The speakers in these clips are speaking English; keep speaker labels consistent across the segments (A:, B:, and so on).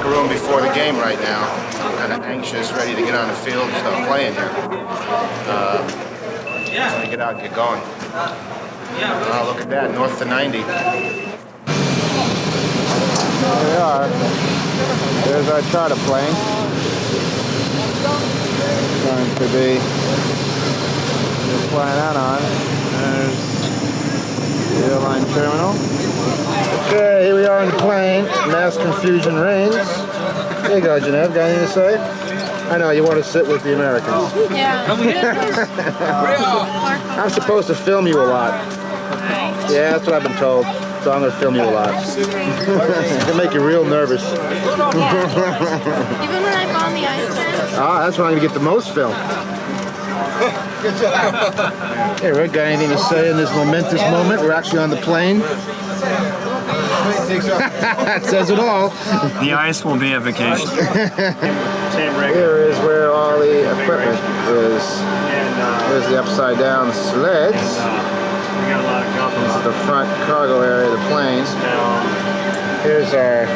A: locker room before the game right now. Kind of anxious, ready to get on the field and start playing here. Let me get out and get going. Oh, look at that, north to 90. Here we are. There's our charter plane. Going to be flying out on. There's the airline terminal. Okay, here we are in the plane. Mass confusion reigns. There you go, Kenneth. Got anything to say? I know, you want to sit with the Americans.
B: Yeah.
A: I'm supposed to film you a lot. Yeah, that's what I've been told. So I'm going to film you a lot. It'll make you real nervous.
B: Even when I fall on the ice there?
A: Ah, that's when I'm going to get the most film. Hey, Rick, got anything to say in this momentous moment? We're actually on the plane. That says it all.
C: The ice will be a vacation.
A: Here is where all the equipment is. Here's the upside down sleds. This is the front cargo area of the plane. Here's our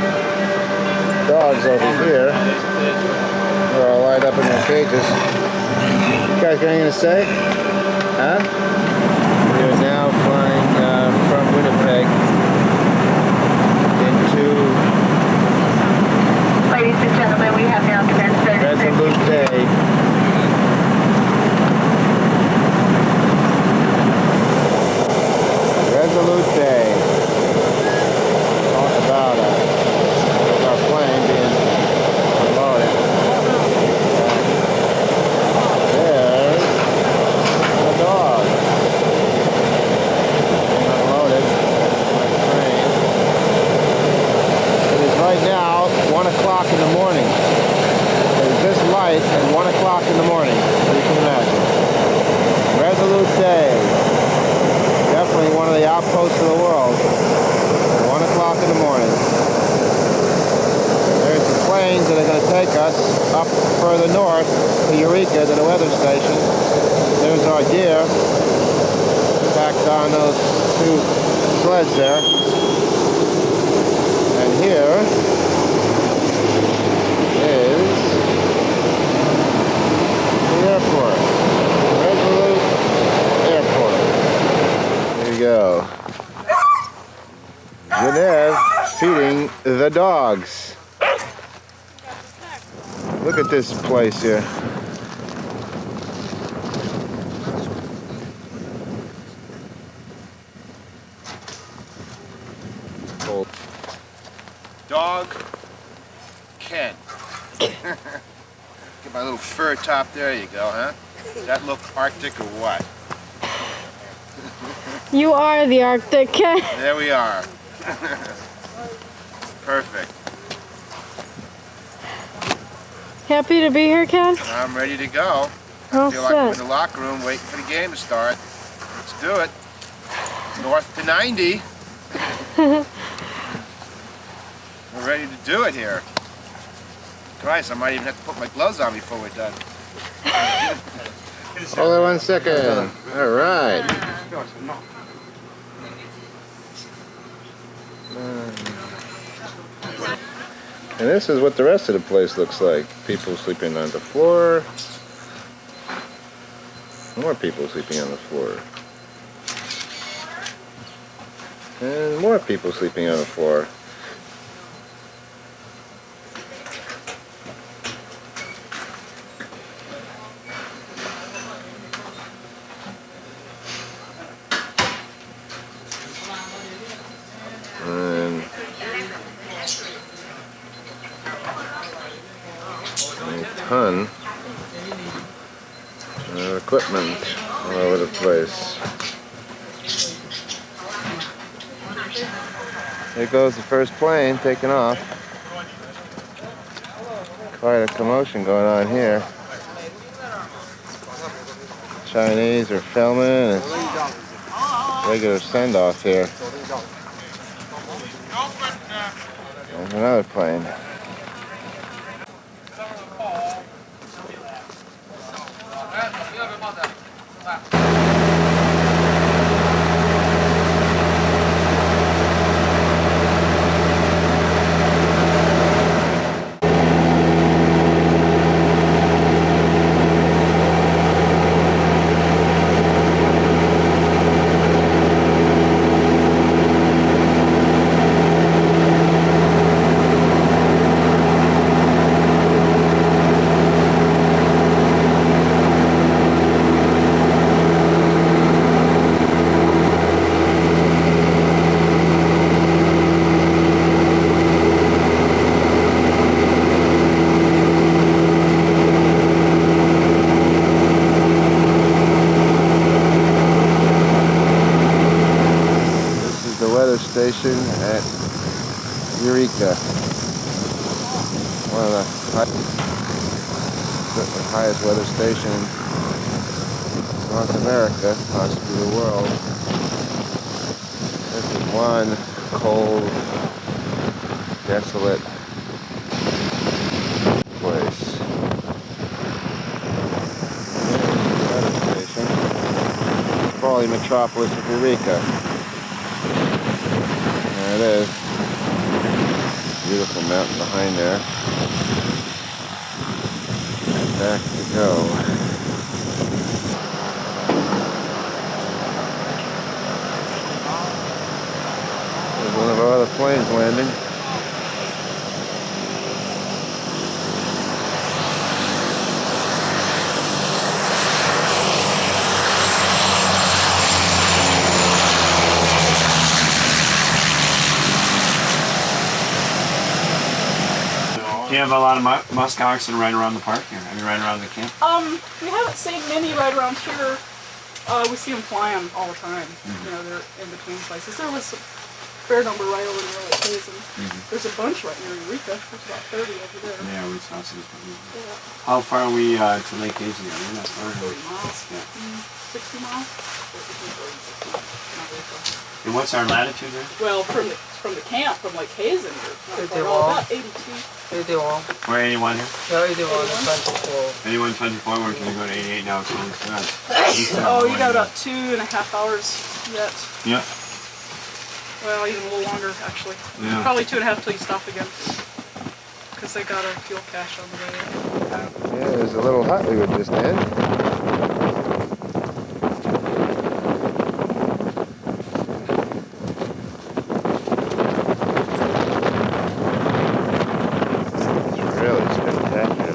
A: dogs over here. They're all lined up in their cages. You guys got anything to say? Huh? We are now flying from Winnipeg into
D: Ladies and gentlemen, we have now transferred
A: Resolute Day. Resolute Day. Talk about our plane being unloaded. There's the dog. Being unloaded by the train. It is right now 1 o'clock in the morning. It is this light at 1 o'clock in the morning, so you can imagine. Resolute Day. Definitely one of the outposts of the world. 1 o'clock in the morning. There's the planes that are going to take us up further north to Eureka, to the weather station. There's our gear packed on those two sleds there. And here is the airport. Resolute Airport. There you go. Kenneth feeding the dogs. Look at this place here. Dog Ken. Get my little fur top. There you go, huh? Does that look Arctic or what?
B: You are the Arctic Ken.
A: There we are. Perfect.
B: Happy to be here, Ken?
A: I'm ready to go.
B: All
A: I feel like I'm in
B: set.
A: the locker room waiting for the game to start. Let's do it. North to 90. We're ready to do it here. Christ, I might even have to put my gloves on before we're done. Hold on 1 second. All right. And this is what the rest of the place looks like. People sleeping on the floor. More people sleeping on the floor. And more people sleeping on the floor. And a ton of equipment all over the place. There goes the first plane taking off. Quite a commotion going on here. Chinese are filming. It's regular send-off here. There's another plane. station at Eureka. One of the highest weather stations in North America, possibly the world. This is one cold, desolate place. Weather station. Probably metropolis of Eureka. There it is. Beautiful mountain behind there. Back to go. There's one of our other planes landing.
C: Do you have a lot of musk oxen right around the park here? I mean, right around the camp?
E: We haven't seen many right around here. We see them flying all the time. You know, they're in between places. There was a fair number right over there at Hazen. There's a bunch right near Eureka. There's about 30 over there.
C: Yeah, we saw some.
E: Yeah.
C: How far are we to Lake Hazen? We're not far.
E: 30 miles.
C: Yeah.
E: 60 miles. Not very far.
C: And what's our latitude there?
E: Well, from the camp, from Lake Hazen, you're about 82.
F: 81.
C: We're 81 here?
F: Yeah, 81, 24.
C: 81, 24, we're going to go to 88 now, so it's good.
E: Oh, you got about 2.5 hours yet.
C: Yeah.
E: Well, even a little longer, actually.
C: Yeah.
E: Probably 2.5 till you stop again. Because they got a fuel cache on the way.
A: Yeah, there's a little hut we were just in.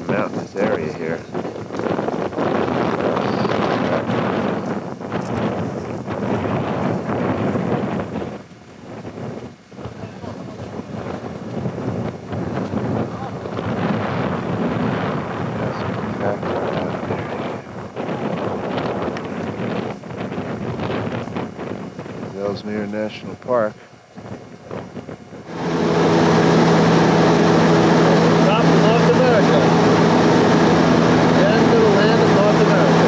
A: Mountainous area here. Ellesmere National Park. Top of North America. The end of the land of North America.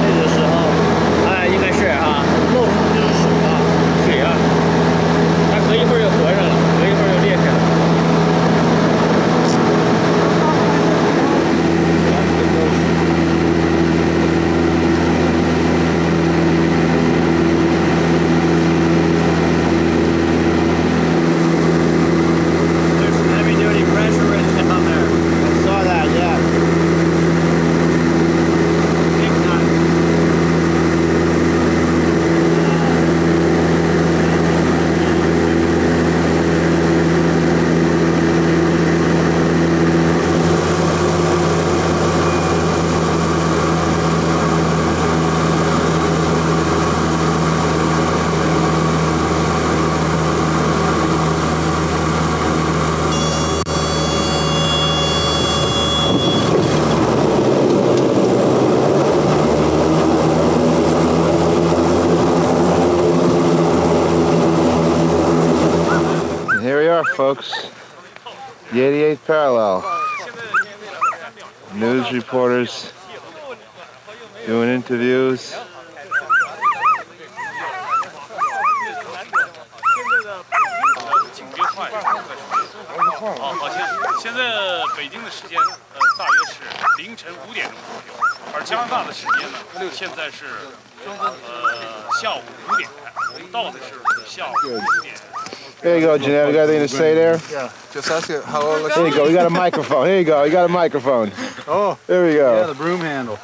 G: 这个时候，应该是露出就是水啊，它隔一会儿又合上了，隔一会儿又裂开了。
A: Folks, the 88th parallel. News reporters doing interviews.
H: 好像现在北京的时间大约是凌晨5点钟左右，而加拿大的时间呢，现在是下午5点，我们到的是下午5点。
A: There you go, Jeanette. You got anything to say there?
I: Yeah. Just ask it how old.
A: There you go. We got a microphone. Here you go. You got a microphone.
I: Oh.
A: There we go.
I: Yeah, the broom handle.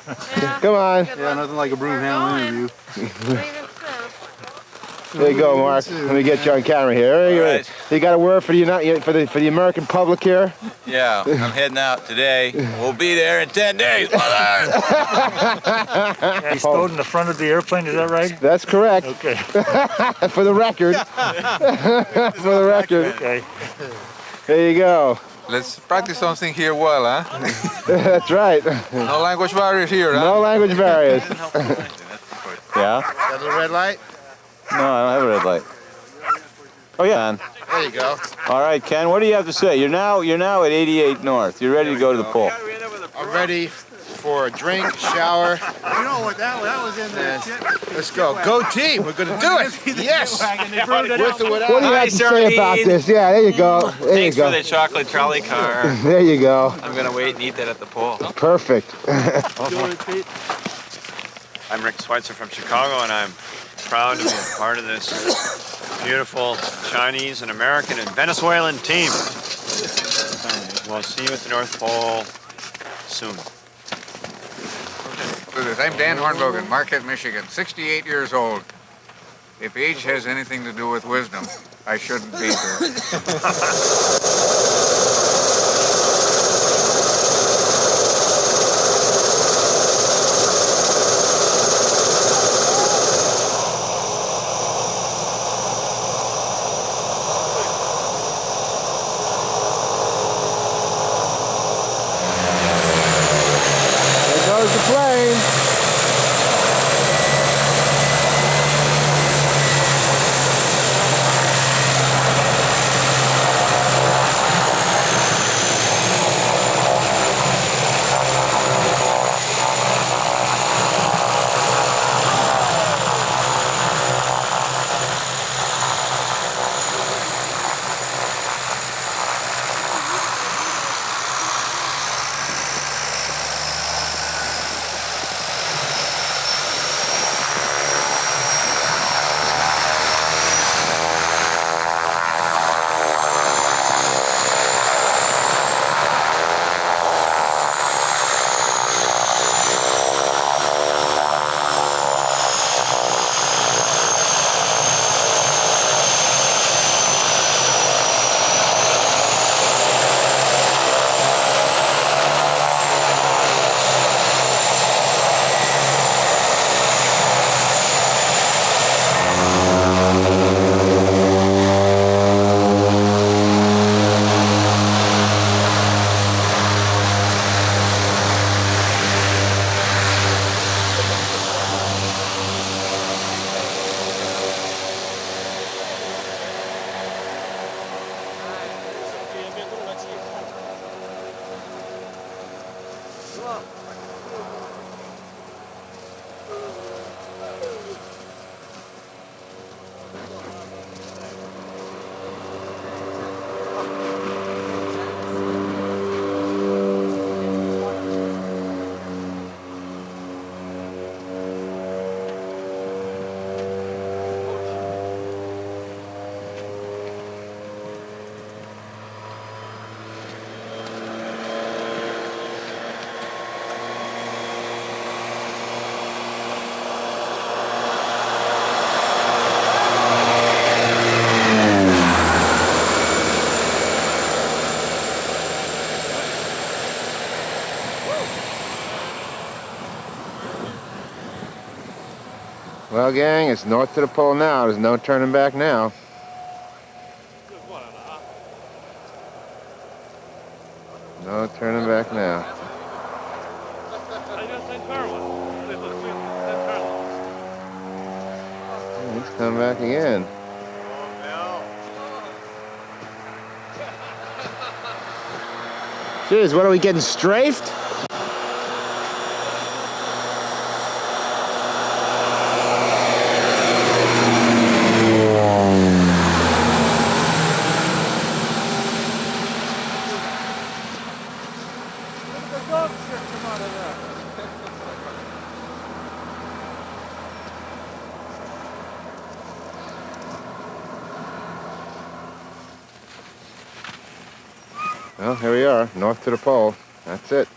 A: Come on.
I: Yeah, nothing like a broom handle interview.
A: There you go, Mark. Let me get you on camera here.
J: Right.
A: You got a word for the American public here?
J: Yeah, I'm heading out today. We'll be there in 10 days, mother!
G: He stowed in the front of the airplane, is that right?
A: That's correct.
G: Okay.
A: For the record. For the record.
G: Okay.
A: There you go.
I: Let's practice something here well, huh?
A: That's right.
I: No language barriers here, huh?
A: No language barriers. Yeah?
I: Got the red light?
J: No, I don't have a red light. Oh yeah.
A: There you go.
J: All right, Ken. What do you have to say? You're now at 88 North. You're ready to go to the pool.
A: I'm ready for a drink, shower.
I: You know what that was in there.
A: Let's go. Go team. We're going to do it. Yes. With or without.
K: What do you have to say about this? Yeah, there you go. There
C: Thanks
K: you go.
C: for the chocolate trolley car.
K: There you go.
C: I'm gonna wait and eat that at the pool.
K: Perfect.
C: I'm Rick Schweitzer from Chicago, and I'm proud to be a part of this beautiful Chinese and American and Venezuelan team. We'll see you at the North Pole soon.
I: I'm Dan Hornbogen, Marquette, Michigan, 68 years old. If age has anything to do with wisdom, I shouldn't be here.
K: There goes the plane. Well, gang, it's north to the pole now. There's no turning back now. No turning back now. He's coming back again. Jeez, what are we getting strafed? Well, here we are, north to the pole. That's it.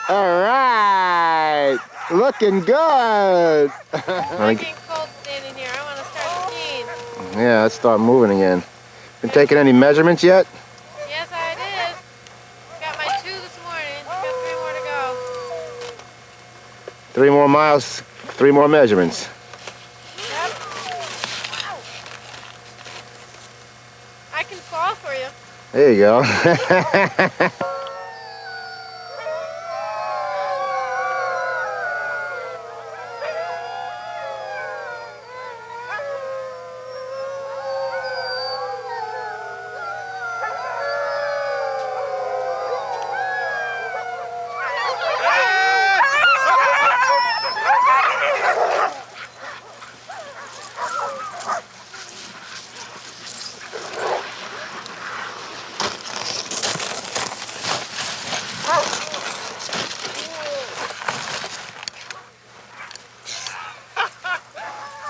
K: All right, looking good.
B: I'm getting cold standing here. I want to start skiing.
K: Yeah, let's start moving again. Been taking any measurements yet?
B: Yes, I did. Got my 2 this morning. Got 3 more to go.
K: 3 more miles, 3 more measurements.
B: Yep.
K: There you go.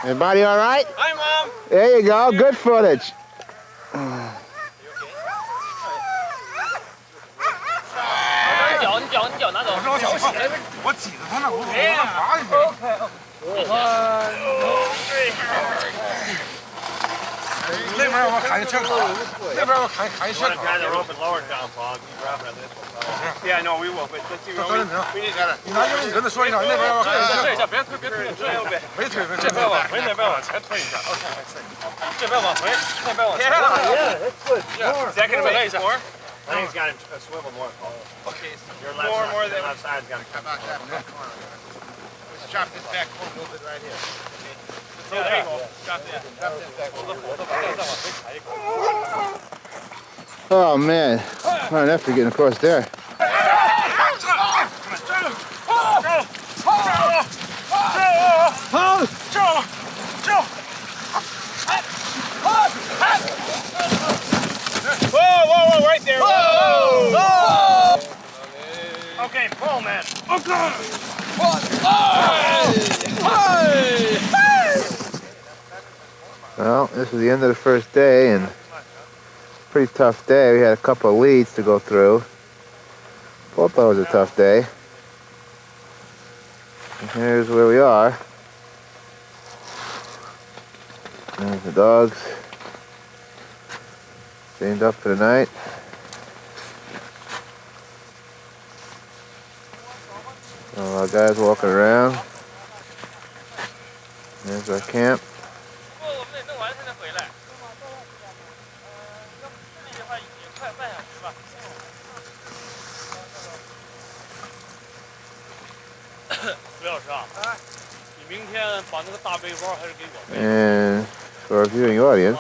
K: Everybody all right?
C: Hi, Mom.
K: There you go. Good footage.
C: Tie the rope and lower it down, Paul. Keep dropping it this one. Yeah, no, we will. But let's see. We need to.
F: 你拿用你跟他说一下，那边要看一下。
H: 推一下，别推，别推，这右边。
F: 没推，
H: 这边往回，那边往前推一下。OK，这边往回，那边往前。
C: Yeah, that's good.
H: Is that gonna make more?
C: I think it's got to swivel more, Paul.
H: Okay.
C: Your left
H: More,
C: side,
H: more
C: your
H: than.
C: left side's got to come back.
F: Let's chop this back corner a little bit right here.
H: Yeah, there you go. Chop that. Chop this back. 再往回踩一口。
K: Oh man, what an effort getting across there.
H: Whoa, right there. Whoa. Okay, pull, man. Okay.
K: Well, this was the end of the first day, and pretty tough day. We had a couple of leads to go through. Both thought it was a tough day. And here's where we are. There's the dogs. Chained up for the night. All our guys walking around. There's our camp. And for our viewing audience,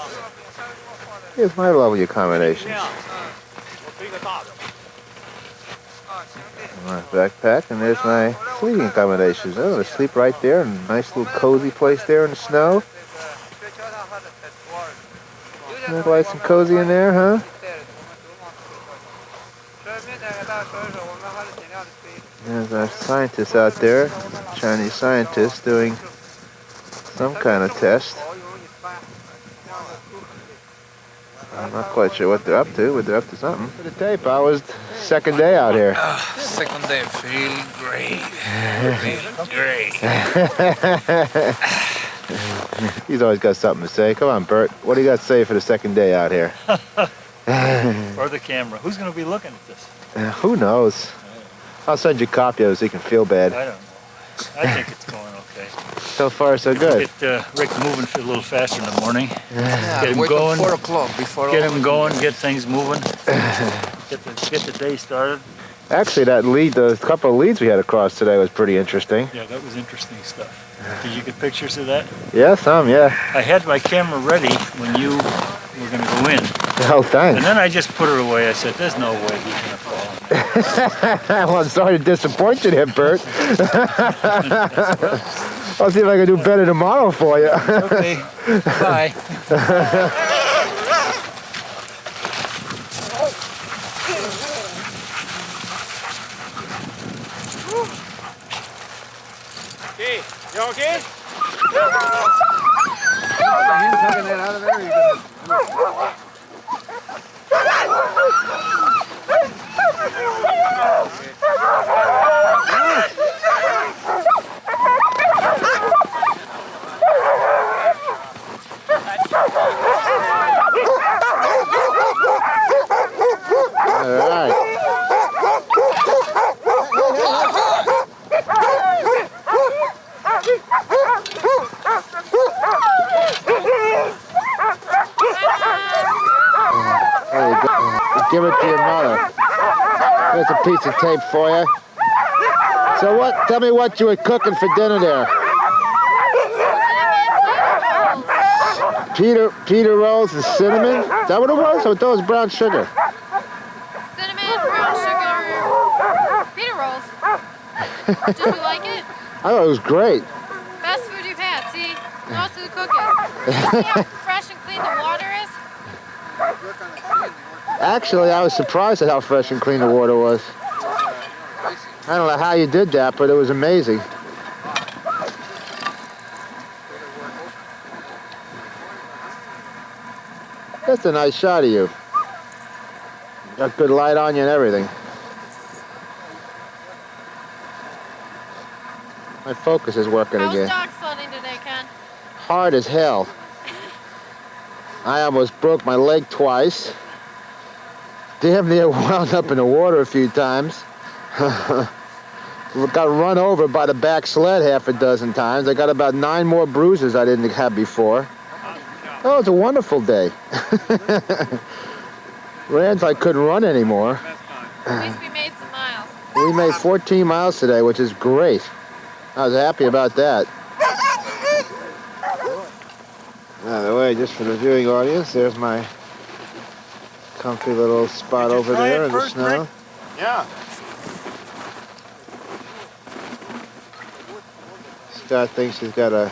K: here's my lovely accommodations. My backpack, and there's my sleeping accommodations. I'm going to sleep right there, in a nice little cozy place there in the snow. Look nice and cozy in there, huh? There's our scientists out there, Chinese scientists doing some kind of test. I'm not quite sure what they're up to, but they're up to something. For the tape, I was second day out here.
J: Second day, feeling great. Feeling great.
K: He's always got something to say. Come on, Bert. What do you got to say for the second day out here?
G: For the camera. Who's going to be looking at this?
K: Who knows? I'll send you a copy of it so you can feel bad.
G: I don't know. I think it's going okay.
K: So far, so good.
G: Get Rick moving a little faster in the morning.
I: Yeah,
G: Get him
I: wait
G: going.
I: till 4 o'clock before.
G: Get him going. Get things moving. Get the day started.
K: Actually, that lead, the couple of leads we had across today was pretty interesting.
G: Yeah, that was interesting stuff. Did you get pictures of that?
K: Yeah, some, yeah.
G: I had my camera ready when you were going to go in.
K: Oh, thanks.
G: And then I just put her away. I said, there's no way he's going to fall.
K: Well, I'm sorry to disappoint you there, Bert. I'll see if I can do better tomorrow for you.
G: Okay. Bye.
C: Okay, you okay?
F: Him tugging that out of there, you're gonna...
K: All right. There you go. piece of tape for you. So what? Tell me what you were cooking for dinner there. Peter rolls and cinnamon. Is that what it was? Or those brown sugar?
B: Cinnamon, brown sugar, pita rolls. Did you like it?
K: I thought it was great.
B: Best food you've had. See, most of the cooking. You see how fresh and clean the water is?
K: Actually, I was surprised at how fresh and clean the water was. I don't know how you did that, but it was amazing. That's a nice shot of you. Got good light on you and everything. My focus is working
B: How's
K: again.
B: dog sledding today, Ken?
K: Hard as hell. I almost broke my leg twice. Damn near wound up in the water a few times. Got run over by the back sled half a dozen times. I got about 9 more bruises I didn't have before. Oh, it's a wonderful day. Ran I couldn't run anymore.
B: At least we made some miles.
K: We made 14 miles today, which is great. I was happy about that. By the way, just for the viewing audience, there's my comfy little spot over there in the snow.
C: Yeah.
K: Scott thinks he's got a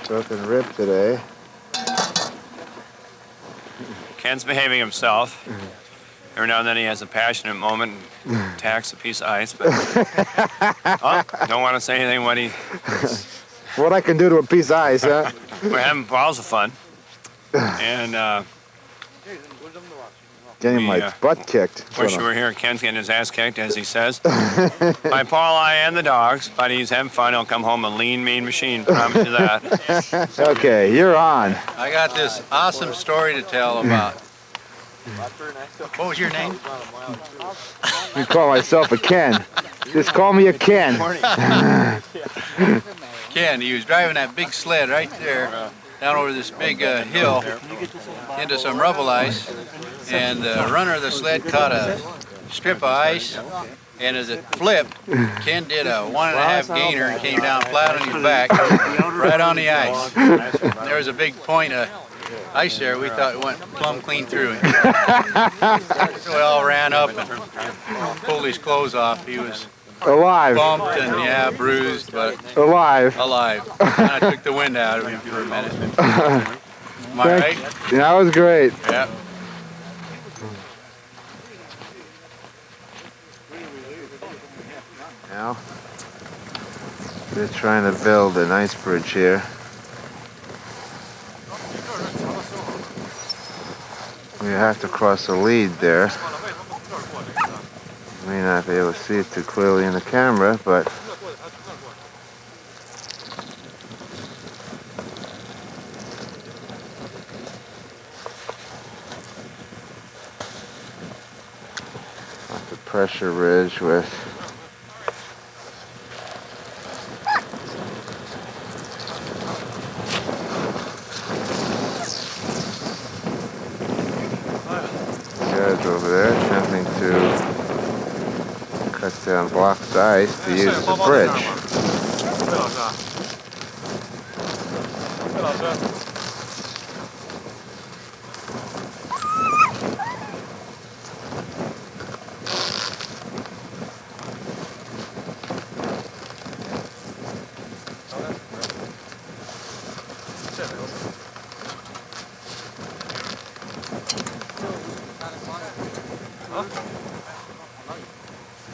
K: broken rib today.
C: Ken's behaving himself. Every now and then he has a passionate moment and attacks a piece of ice, but don't want to say anything when he...
K: What I can do to a piece of ice, huh?
C: We're having balls of fun. And
K: Getting my butt kicked.
C: wish you were here. Ken's getting his ass kicked, as he says. By Paul, I, and the dogs. But he's having fun. He'll come home a lean, mean machine. Promise you that.
K: Okay, you're on.
J: I got this awesome story to tell about. What was your name?
K: I call myself a Ken. Just call me a Ken.
J: Ken, he was driving that big sled right there down over this big hill into some rubble ice, and the runner of the sled caught a strip of ice, and as it flipped, Ken did a 1.5 gainer and came down flat on his back right on the ice. There was a big point of ice there. We thought it went plumb clean through it. So we all ran up and pulled his clothes off. He was
K: alive.
J: Bumped and bruised, but
K: alive.
J: And I took the wind out of him for a minute. Am I right?
K: Yeah, that was great.
J: Yeah.
K: Now, they're trying to build an ice bridge here. We have to cross a lead there. May not be able to see it too clearly in the camera, but that's a pressure ridge with guys over there attempting to cut down blocks of ice to use as a bridge.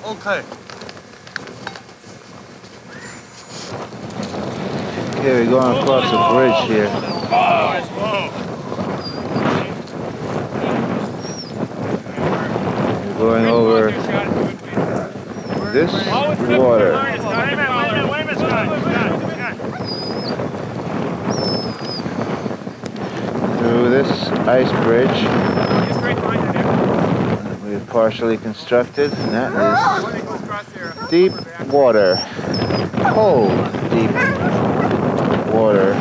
H: Okay.
K: Okay, we're going across the bridge here. We're going over this water. Through this ice bridge we've partially constructed, and that is deep water. Cold, deep water.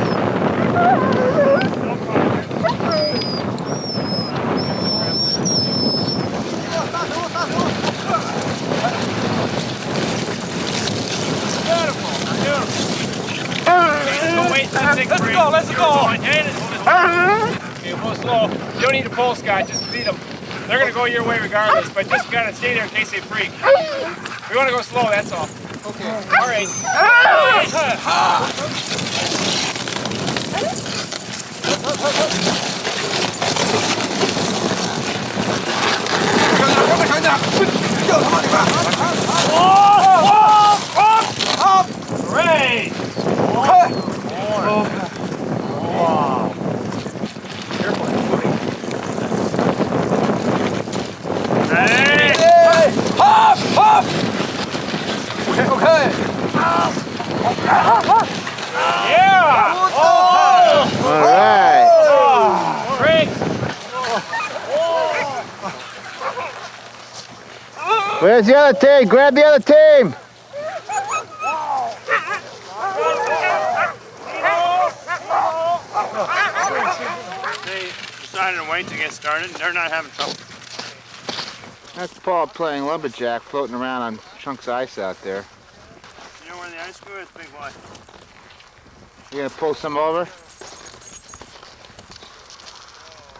H: Let's go, let's go. Okay, we'll slow. You don't need to pull, Scott. Just feed them. They're going to go your way regardless, but just kind of stay there in case they freak. We want to go slow, that's all. Okay. All right. Great! Wow. Careful. Ready? Hop! Hop! Okay, okay. Yeah! Oh!
K: All right.
H: Great!
K: Where's the other team? Grab the other team.
C: They decided to wait to get started. They're not having trouble.
K: That's Paul playing lumberjack, floating around on chunks of ice out there.
C: You know where the ice screw is, big boy?
K: You gonna pull some over?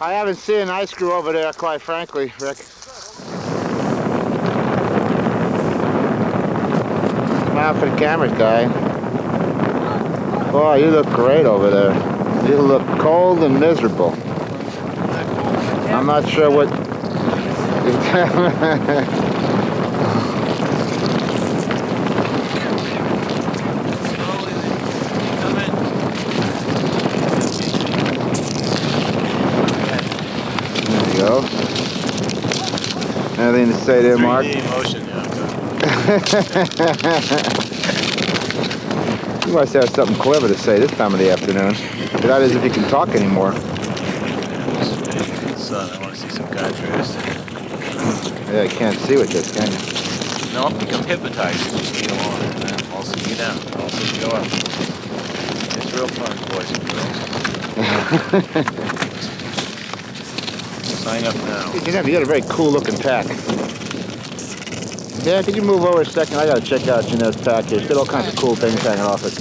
K: I haven't seen an ice screw over there, quite frankly, Rick. Smile for the camera guy. Boy, you look great over there. You look cold and miserable. I'm not sure what... There you go. Anything to say there, Mark?
C: 3D motion, yeah.
K: You must have something clever to say this time of the afternoon. That is, if you can talk anymore.
C: Son, I want to see some contrast.
K: Yeah, I can't see with this, can you?
C: No, become hypnotized. You just need along. And then also you down. Also you go up. It's real fun, boys and girls. Sign up now.
K: You got a very cool looking pack. Yeah, could you move over a second? I gotta check out Jeanette's pack here. It's got all kinds of cool things hanging off it.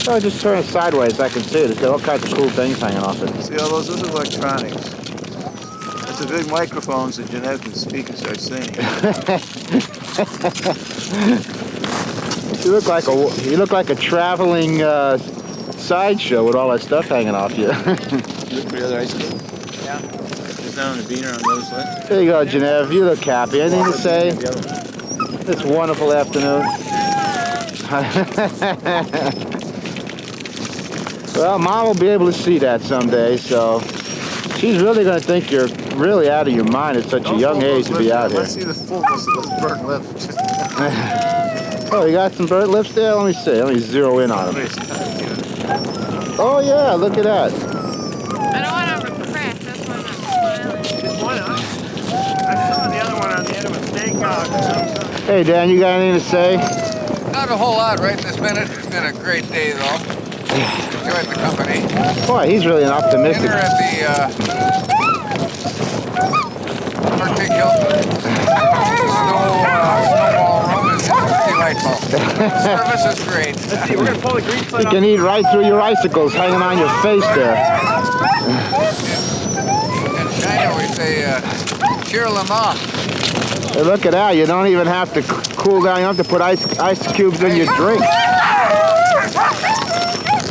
K: Oh, just turn it sideways. I can see it. It's got all kinds of cool things hanging off it.
L: See all those? Those are electronics. It's a big microphone so Jeanette can speak and start singing.
K: You look like a traveling sideshow with all that stuff hanging off you.
L: You look for the other ice cream? Yeah. Just down on the beaner on the other side.
K: There you go, Genevieve. You look happy. Anything to say? This wonderful afternoon. Well, Mom will be able to see that someday, so she's really going to think you're really out of your mind at such a young age to be out here.
L: Let's see the fullness of those burnt lips.
K: Oh, you got some burnt lips there? Let me see. Let me zero in on them. Oh, yeah, look at that.
B: I don't want to crack, that's why I'm not smiling.
C: Just one, huh? I saw the other one on the end of a steak or something.
K: Hey, Dan, you got anything to say?
I: Not a whole lot right this minute. It's been a great day, though. Enjoyed the company.
K: Boy, he's really an optimistic.
I: Dinner at the Arctic Hilton. Snowball room is delightful. Service is great.
C: Let's see, we're going to pull the green slide
K: You
C: off.
K: can eat right through your icicles hanging on your face there.
I: In China, we say, cheer them up.
K: Hey, look at that. You don't even have to cool down. You don't have to put ice cubes in your drink.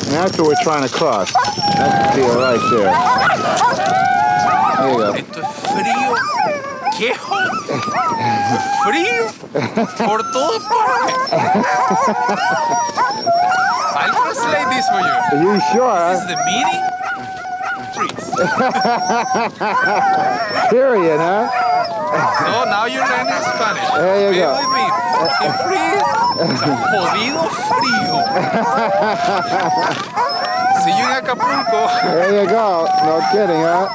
K: And that's what we're trying to cross. That's the deal right there. There you go.
J: Esto es frío. Quejo. Frío. Por todas partes. I'll translate this for you.
K: Are you sure?
J: This is the meaning. Freeze.
K: Period, huh?
J: So now you're learning Spanish.
K: There you go.
J: With me. Fucking freeze. Jodido frío. See you in Acapulco.
K: There you go. No kidding, huh?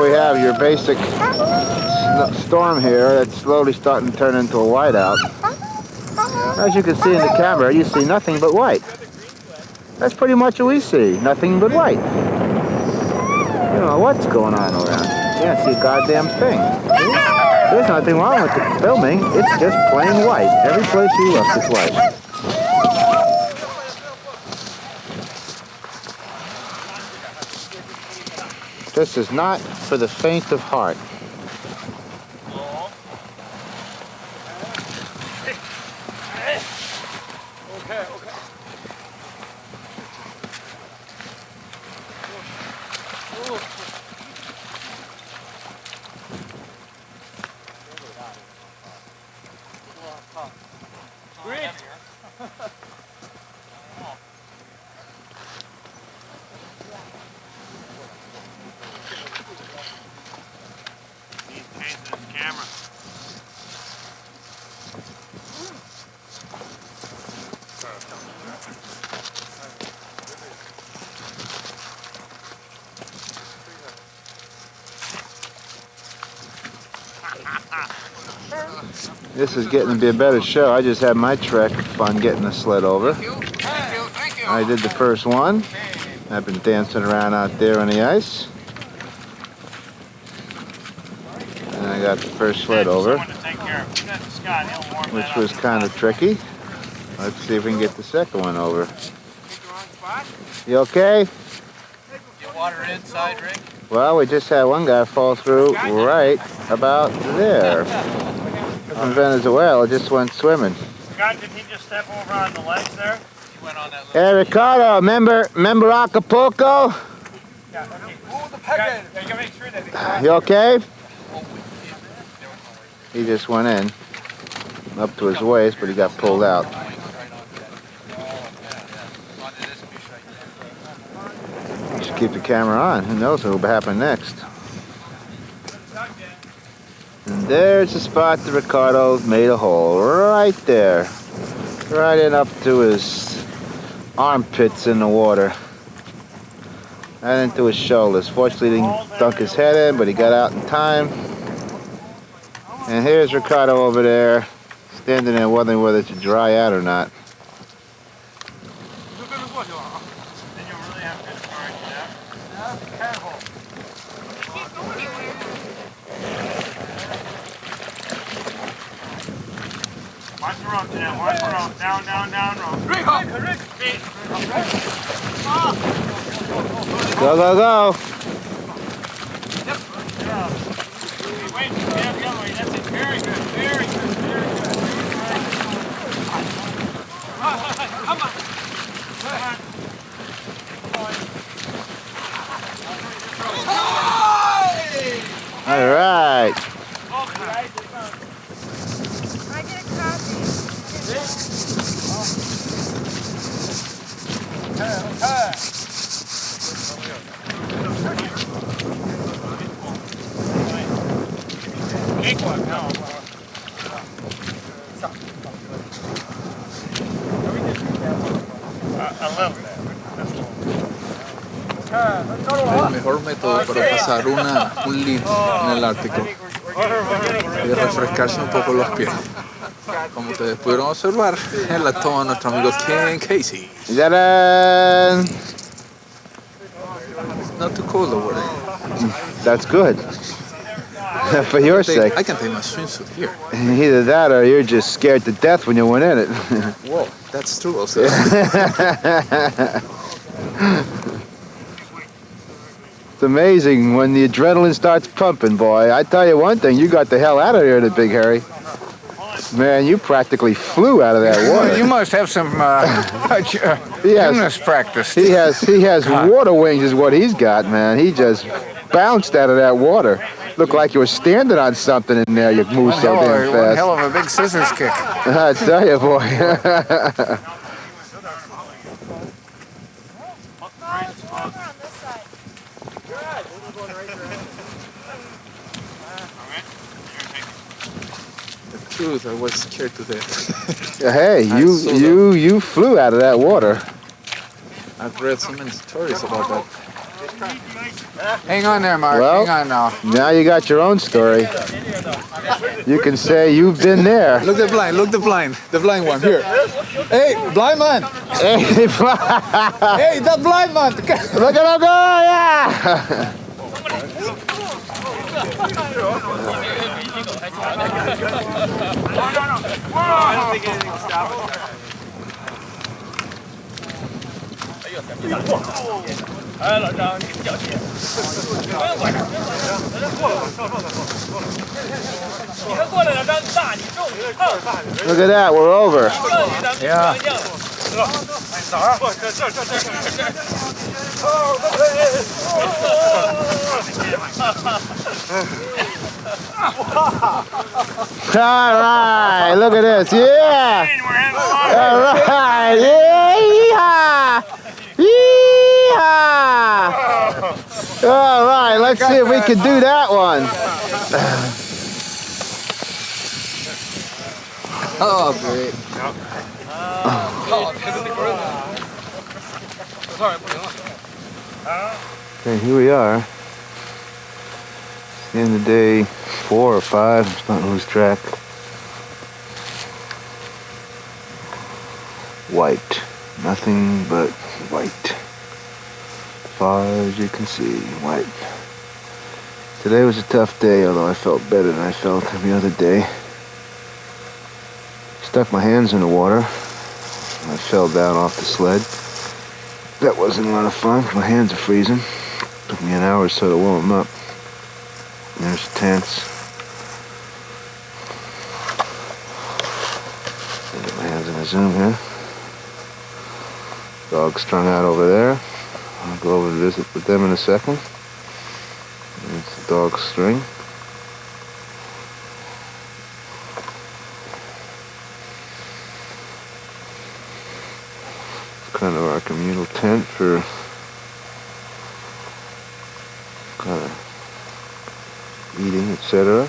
A: we have your basic storm here that's slowly starting to turn into a whiteout. As you can see in the camera, you see nothing but white. That's pretty much what we see, nothing but white. You don't know what's going on around. You can't see a goddamn thing. There's nothing wrong with the filming, it's just plain white. Every place you look is white. This is not for the faint of heart. This is getting to be a better show. I just had my trek fun getting the sled over. I did the first one. I've been dancing around out there on the ice. And I got the first sled over, which was kind of tricky. Let's see if we can get the second one over. You okay?
J: Get water inside, Rick?
A: Well, we just had one guy fall through right about there. From Venezuela, just went swimming.
C: God, did he just step over on the ledge there?
J: He went on that little...
A: Hey, Ricardo, remember Acapulco?
C: Yeah, okay.
A: You okay? He just went in, up to his waist, but he got pulled out. Just keep the camera on. Who knows what will happen next? And there's the spot that Ricardo made a hole, right there. Right in up to his armpits in the water. Right into his shoulders. Fortunately, he didn't dunk his head in, but he got out in time. And here's Ricardo over there, standing there wondering whether it should dry out or not.
C: Watch the rope, Jeanette. Watch the rope. Down, down, down, rope.
A: Go, go, go.
C: Yep. Wait, yeah, the other way. That's it. Very good. Very good. Very good. Come on.
A: All right.
M: El mejor método para pasar un lead en el Ártico es refrescarse un poco los pies. Como ustedes pudieron observar en la toma de nuestro amigo Ken Casey.
A: Ta-da!
M: Not too cold over there.
A: That's good. For your sake.
M: I can take my swimsuit here.
A: Either that or you're just scared to death when you went in it.
M: Whoa, that's true also.
A: It's amazing when the adrenaline starts pumping, boy. I tell you one thing, you got the hell out of there in a big hurry. Man, you practically flew out of that water.
I: You must have some gymnast practice.
A: He has water wings is what he's got, man. He just bounced out of that water. Looked like you were standing on something in there. You moved so damn fast.
I: One hell of a big scissors kick.
A: I tell you, boy.
M: Truth, I was scared to death.
A: Hey, you flew out of that water.
M: I've read so many stories about that.
I: Hang on there, Mark.
K: Well,
I: Hang on now.
K: now you got your own story. You can say you've been there.
M: Look the blind, look the blind one here. Hey, blind man!
K: Hey,
M: Hey, that blind man!
K: look at him go, yeah! Look at that, we're over.
M: Yeah.
K: All right, look at this, yeah! All right, yeah! Yeehaw! All right, let's see if we can do that one.
M: Oh, great.
A: Okay, here we are. It's the end of day 4 or 5, I'm starting to lose track. White. Nothing but white. As far as you can see, white. Today was a tough day, although I felt better than I felt every other day. Stuck my hands in the water. I fell down off the sled. That wasn't a lot of fun, 'cause my hands are freezing. Took me an hour or so to warm them up. There's the tents. Get my hands in the zoom here. Dog strung out over there. I'll go over and visit with them in a second. There's the dog string. Kind of our communal tent for kind of eating, etc.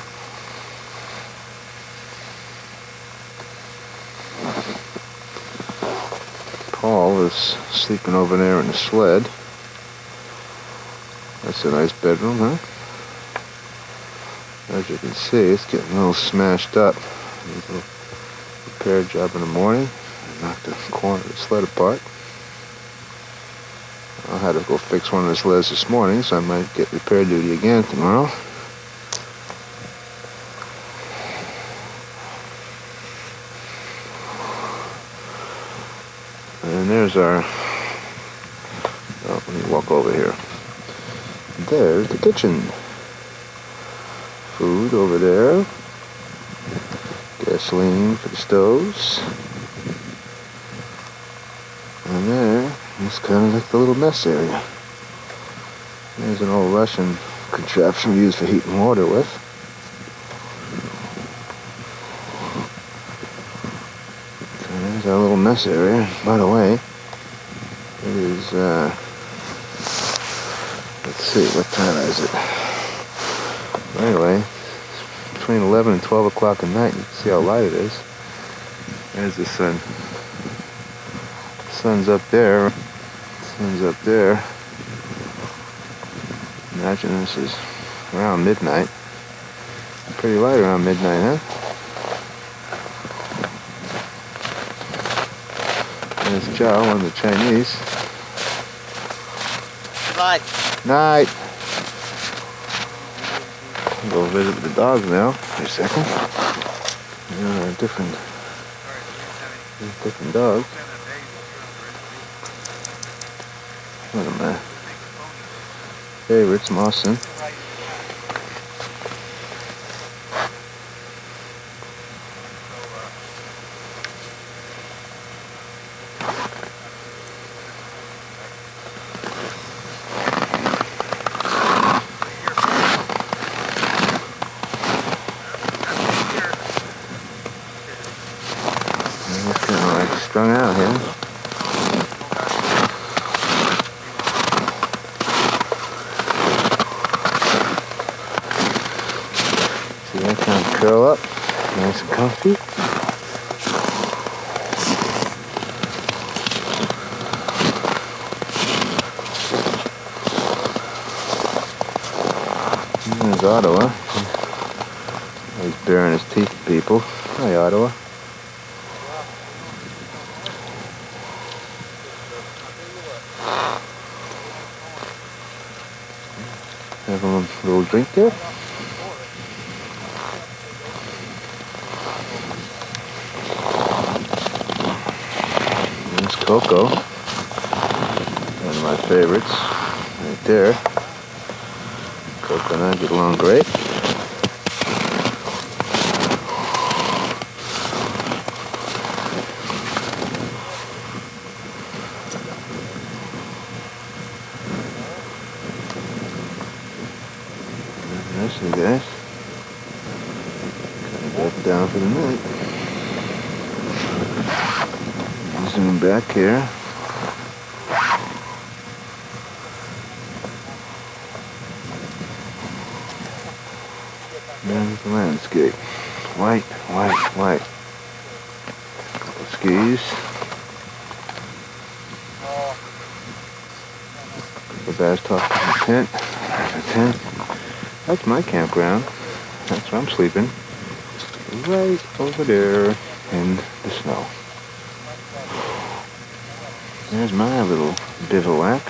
A: Paul is sleeping over there in the sled. That's a nice bedroom, huh? As you can see, it's getting a little smashed up. There's a repair job in the morning. I knocked the corner of the sled apart. I had to go fix one of the sleds this morning, so I might get repair duty again tomorrow. And there's our, oh, let me walk over here. There's the kitchen. Food over there. Gasoline for the stoves. And there, it's kind of like the little mess area. There's an old Russian contraption we use for heating water with. So there's our little mess area. By the way, it is, let's see, what time is it? Anyway, it's between 11 and 12 o'clock at night. You can see how light it is. There's the sun. Sun's up there. Sun's up there. Imagine this is around midnight. Pretty light around midnight, huh? There's Joe, one of the Chinese.
G: Night.
A: Night. Go visit the dogs now for a second. They're different dogs. One of my favorites, Mawson. It's kind of like strung out here. See, I kind of curl up, nice and comfy. There's Ottawa. He's baring his teeth at people. Hi, Ottawa. Have a little drink there. There's Coco. One of my favorites. Right there. Coco and I get along great. Nice, you guys. Kind of back down for the night. Zoom back here. There's the landscape. White, white, white. Couple skis. Couple bass top in the tent. There's a tent. That's my campground. That's where I'm sleeping. Right over there in the snow. There's my little bivouac.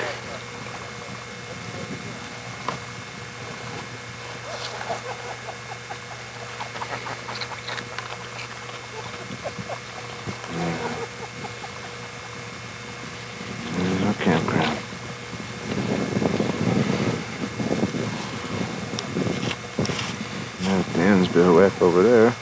A: There's our campground. There's Dan's bivouac over there.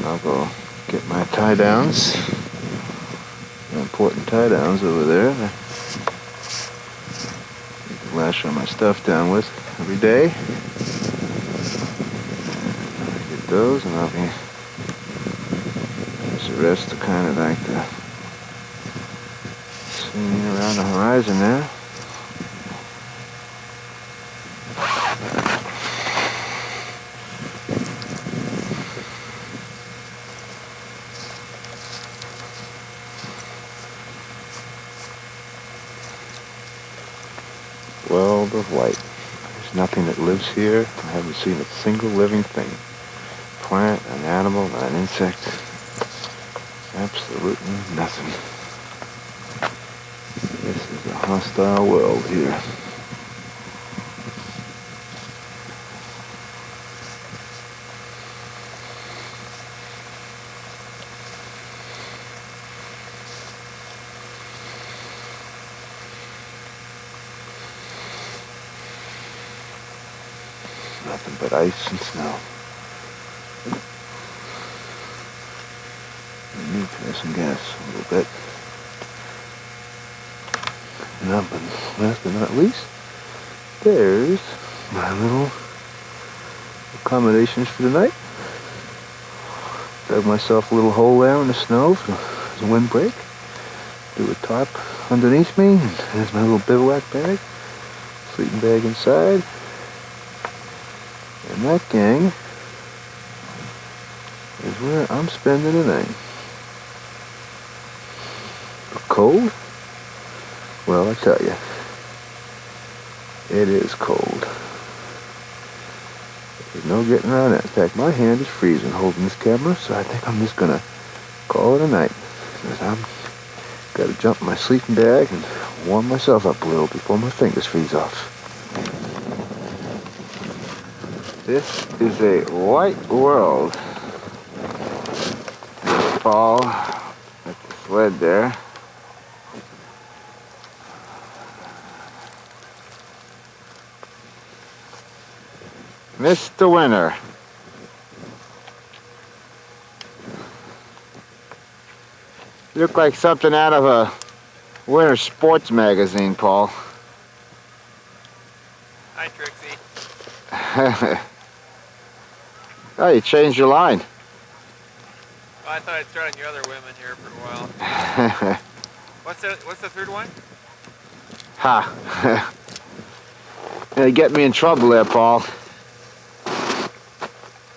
A: I'll go get my tie downs. Important tie downs over there. I can lash all my stuff down with every day. And I get those, and I'll be. There's the rest of kind of like the scenery around the horizon there. World of white. There's nothing that lives here. I haven't seen a single living thing. Plant, an animal, an insect. Absolutely nothing. This is a hostile world here. Nothing but ice and snow. I need to have some gas a little bit. And last but not least, there's my little accommodations for the night. Dug myself a little hole there in the snow for the windbreak. Do a tarp underneath me, and there's my little bivouac bag. Sleeping bag inside. And that, gang, is where I'm spending the night. Cold? Well, I tell you, it is cold. There's no getting around that. In fact, my hand is freezing holding this camera, so I think I'm just gonna call it a night. Because I'm gotta jump in my sleeping bag and warm myself up a little before my fingers freeze off. This is a white world. Paul at the sled there. Mr. Winter. You look like something out of a winter sports magazine, Paul.
C: Hi, Trixie.
A: Oh, you changed your line.
C: Well, I thought I'd start on your other women here for a while. What's the third one?
A: Ha. You get me in trouble there, Paul.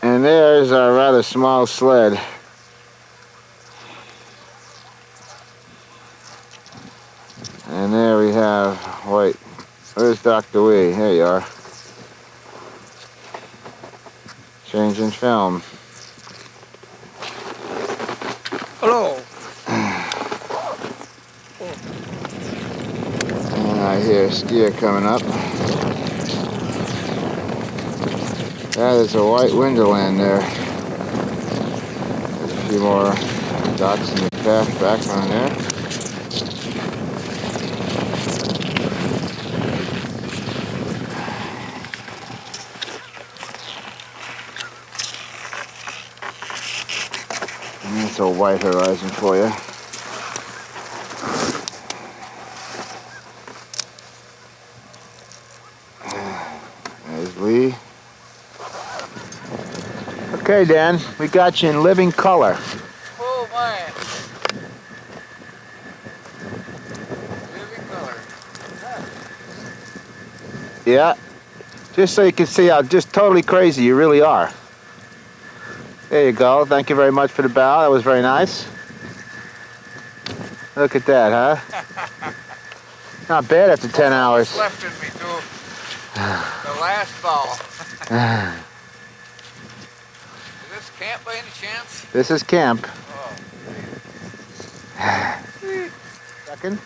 A: And there's our rather small sled. have white. Where's Dr. Wee? Here you are. Changing film.
G: Hello.
A: And I hear a skier coming up. That is a white Winterland there. There's a few more dots in the path background there. And that's a white horizon for you. There's Lee. Okay, Dan, we got you in living color.
J: Oh my. Living color.
A: Yeah. Just so you can see how just totally crazy you really are. There you go. Thank you very much for the bow. That was very nice. Look at that, huh? Not bad after 10 hours.
J: Left in me too. The last ball. Is this camp by any chance?
A: This is camp.
J: Oh.
A: Second.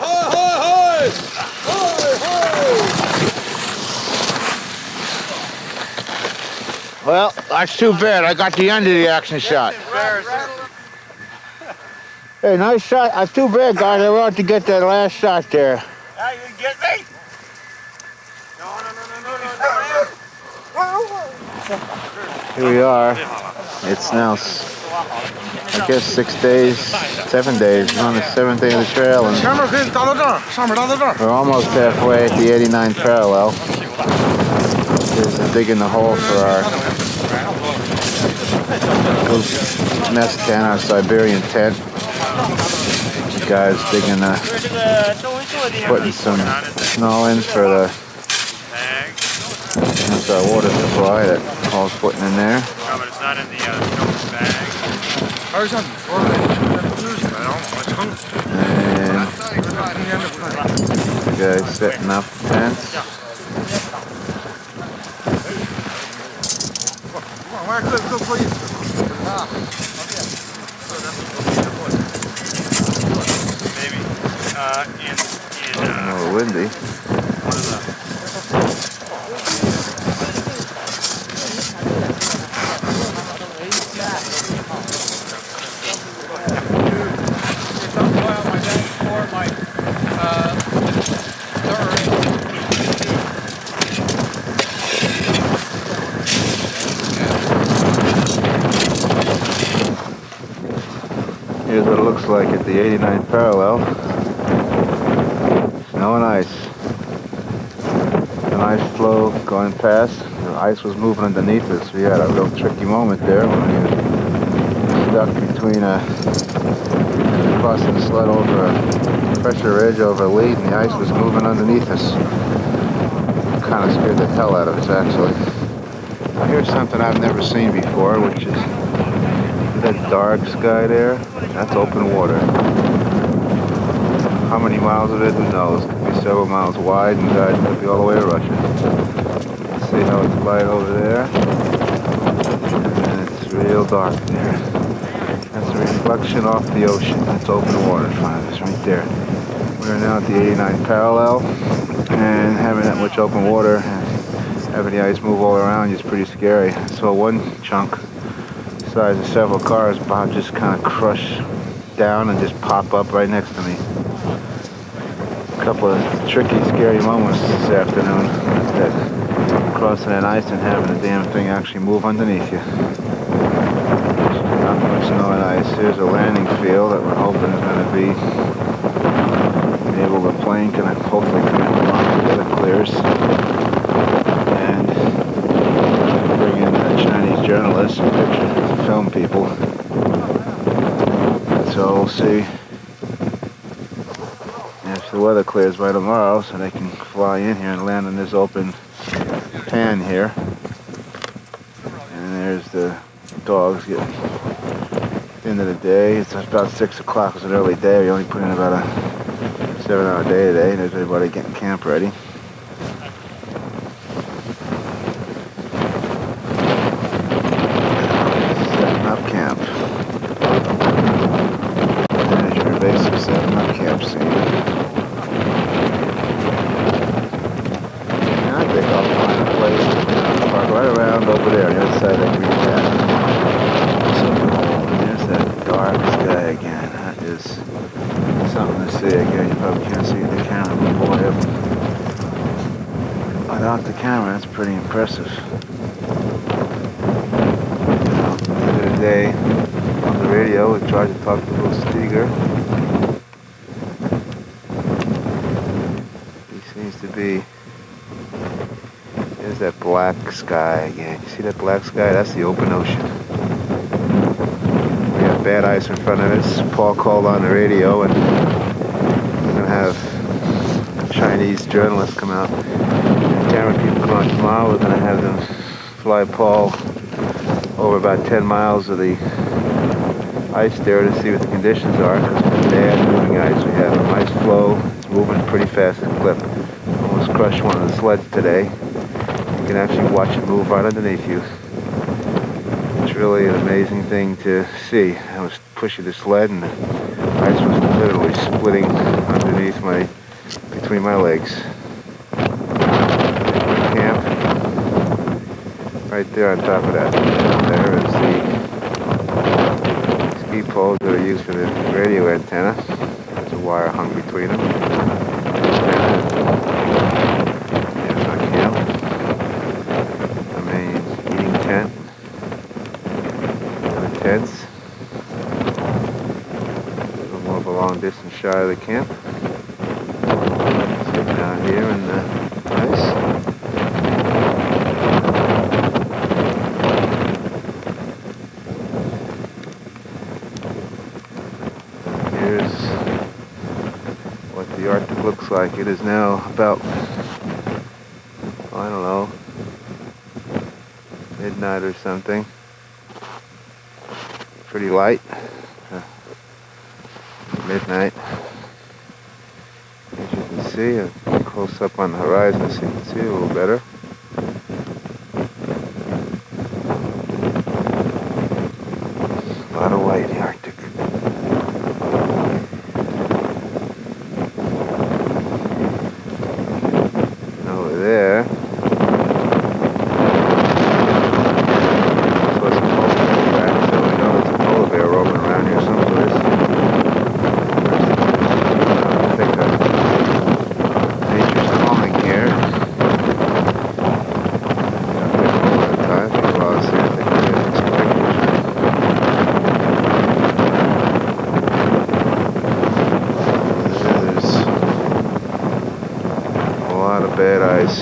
A: Well, that's too bad. I got the end of the action shot. Hey, nice shot. Too bad, guys. I wanted to get that last shot there.
F: Now you get me?
A: Here we are. It's now, I guess, 6 days, 7 days. We're on the 7th day of the trail, and we're almost halfway at the 89th parallel. This is digging the hole for our nest tent, our Siberian tent. The guys digging, putting some snow in for the, that's our water supply that Paul's putting in there.
C: No, but it's not in the bag.
A: And the guys setting up tents.
C: Maybe.
A: A little windy. Here's what it looks like at the 89th parallel. Snow and ice. An ice flow going past. The ice was moving underneath us. We had a real tricky moment there when we were stuck between crossing the sled over a pressure ridge over a lead, and the ice was moving underneath us. Kind of scared the hell out of us, actually. Now here's something I've never seen before, which is that dark sky there. That's open water. How many miles of it? Who knows? Could be several miles wide, and guys could be all the way to Russia. See how it's light over there? And it's real dark there. That's a reflection off the ocean. That's open water in front of us, right there. We're now at the 89th parallel, and having that much open water and having the ice move all around you is pretty scary. I saw one chunk the size of several cars about just kind of crush down and just pop up right next to me. A couple of tricky, scary moments this afternoon. That crossing that ice and having the damn thing actually move underneath you. Not much snow and ice. Here's a landing field that we're hoping is going to be able, the plane can hopefully come in along the other clears and bring in Chinese journalists and pictures to film people. So we'll see if the weather clears by tomorrow so they can fly in here and land in this open pan here. And there's the dogs getting at the end of the day. It's about 6 o'clock. It's an early day. We only put in about a 7-hour day today. There's everybody getting camp ready. Setting up camp. There's your basic setting up camp scene. And I think I'll find a place to park right around over there on the other side of that green path. There's that dark sky again. That is something to see again. You probably can't see the camera, but boy, without the camera, that's pretty impressive. The other day on the radio, we tried to talk to little Steger. He seems to be. There's that black sky again. You see that black sky? That's the open ocean. We have bad ice in front of us. Paul called on the radio, and we're going to have Chinese journalists come out. Camera people come out tomorrow. We're going to have them fly Paul over about 10 miles of the ice there to see what the conditions are, because it's bad moving ice. We have an ice flow. It's moving pretty fast at a clip. Almost crushed one of the sleds today. You can actually watch it move right underneath you. It's really an amazing thing to see. I was pushing the sled and the ice was literally splitting underneath between my legs. Camp right there on top of that. There is the ski poles that are used for the radio antenna. There's a wire hung between them. There's our camp. The main eating tent. The tents. A little more of a long distance shot of the camp. Sitting out here in the ice. Here's what the Arctic looks like. It is now about, I don't know, midnight or something. Pretty light. Midnight. As you can see, close up on the horizon so you can see a little better. A lot of white in the Arctic. And over there, bad ice.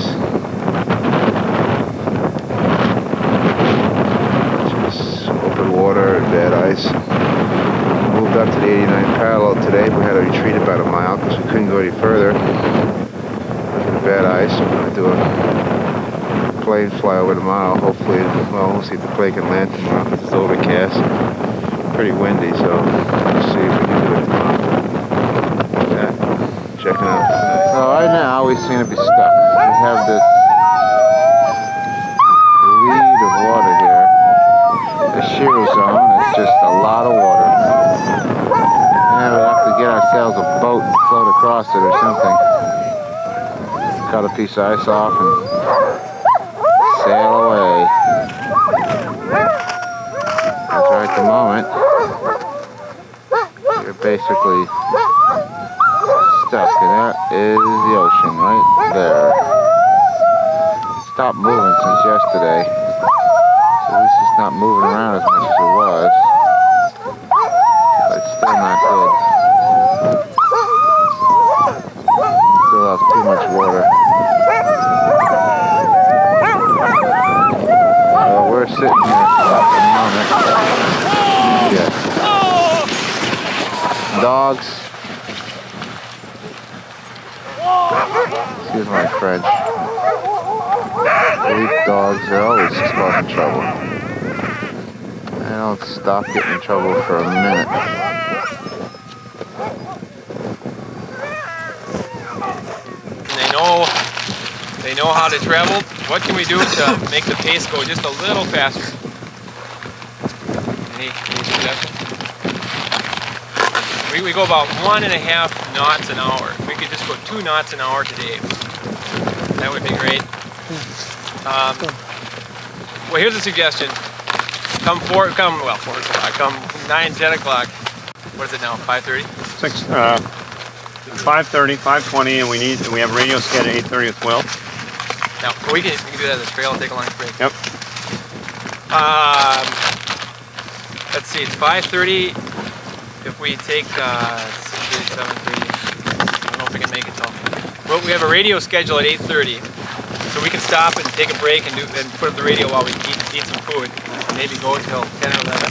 A: Just open water and bad ice. Moved up to the 89 parallel today. We had to retreat about a mile because we couldn't go any further. Look at the bad ice. We're going to do a plane fly over tomorrow. Hopefully, well, we'll see if the plane can land tomorrow because it's overcast. Pretty windy, so we'll see if we can do it tomorrow. Yeah, checking out. So right now we seem to be stuck. We have this lead of water here. The shear zone is just a lot of water. And we have to get ourselves a boat and float across it or something. Cut a piece of ice off and sail away. That's right at the moment. You're basically stuck, and that is the ocean right there. Stopped moving since yesterday, so at least it's not moving around as much as it was, but it's still not good. Still has too much water. So we're sitting here at the moment. Yeah. Dogs. Excuse my French. Weak dogs are always causing trouble. They don't stop getting in trouble for a minute.
N: know how to travel. What can we do to make the pace go just a little faster? Any suggestions? We go about 1.5 knots an hour. We could just go 2 knots an hour today. That would be great. Well, here's a suggestion. Come 4 o'clock, come 9, 10 o'clock. What is it now, 5:30?
C: 5:30, 5:20, and we have radio sked at 8:30 as well.
N: Now, we can do that at the trail and take a lunch break.
C: Yep.
N: Let's see, it's 5:30. If we take 6:30, 7:30, I don't know if we can make it till. Well, we have a radio schedule at 8:30, so we can stop and take a break and put up the radio while we eat some food. Maybe go till 10 or 11.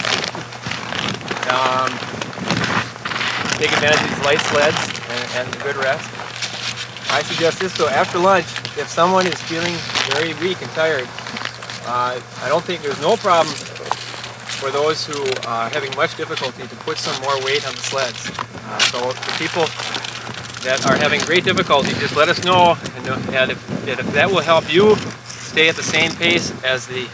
N: Take advantage of these light sleds and a good rest. I suggest this though, after lunch, if someone is feeling very weak and tired, I don't think there's no problem for those who are having much difficulty to put some more weight on the sleds. So the people that are having great difficulty, just let us know, and if that will help you stay at the same pace as the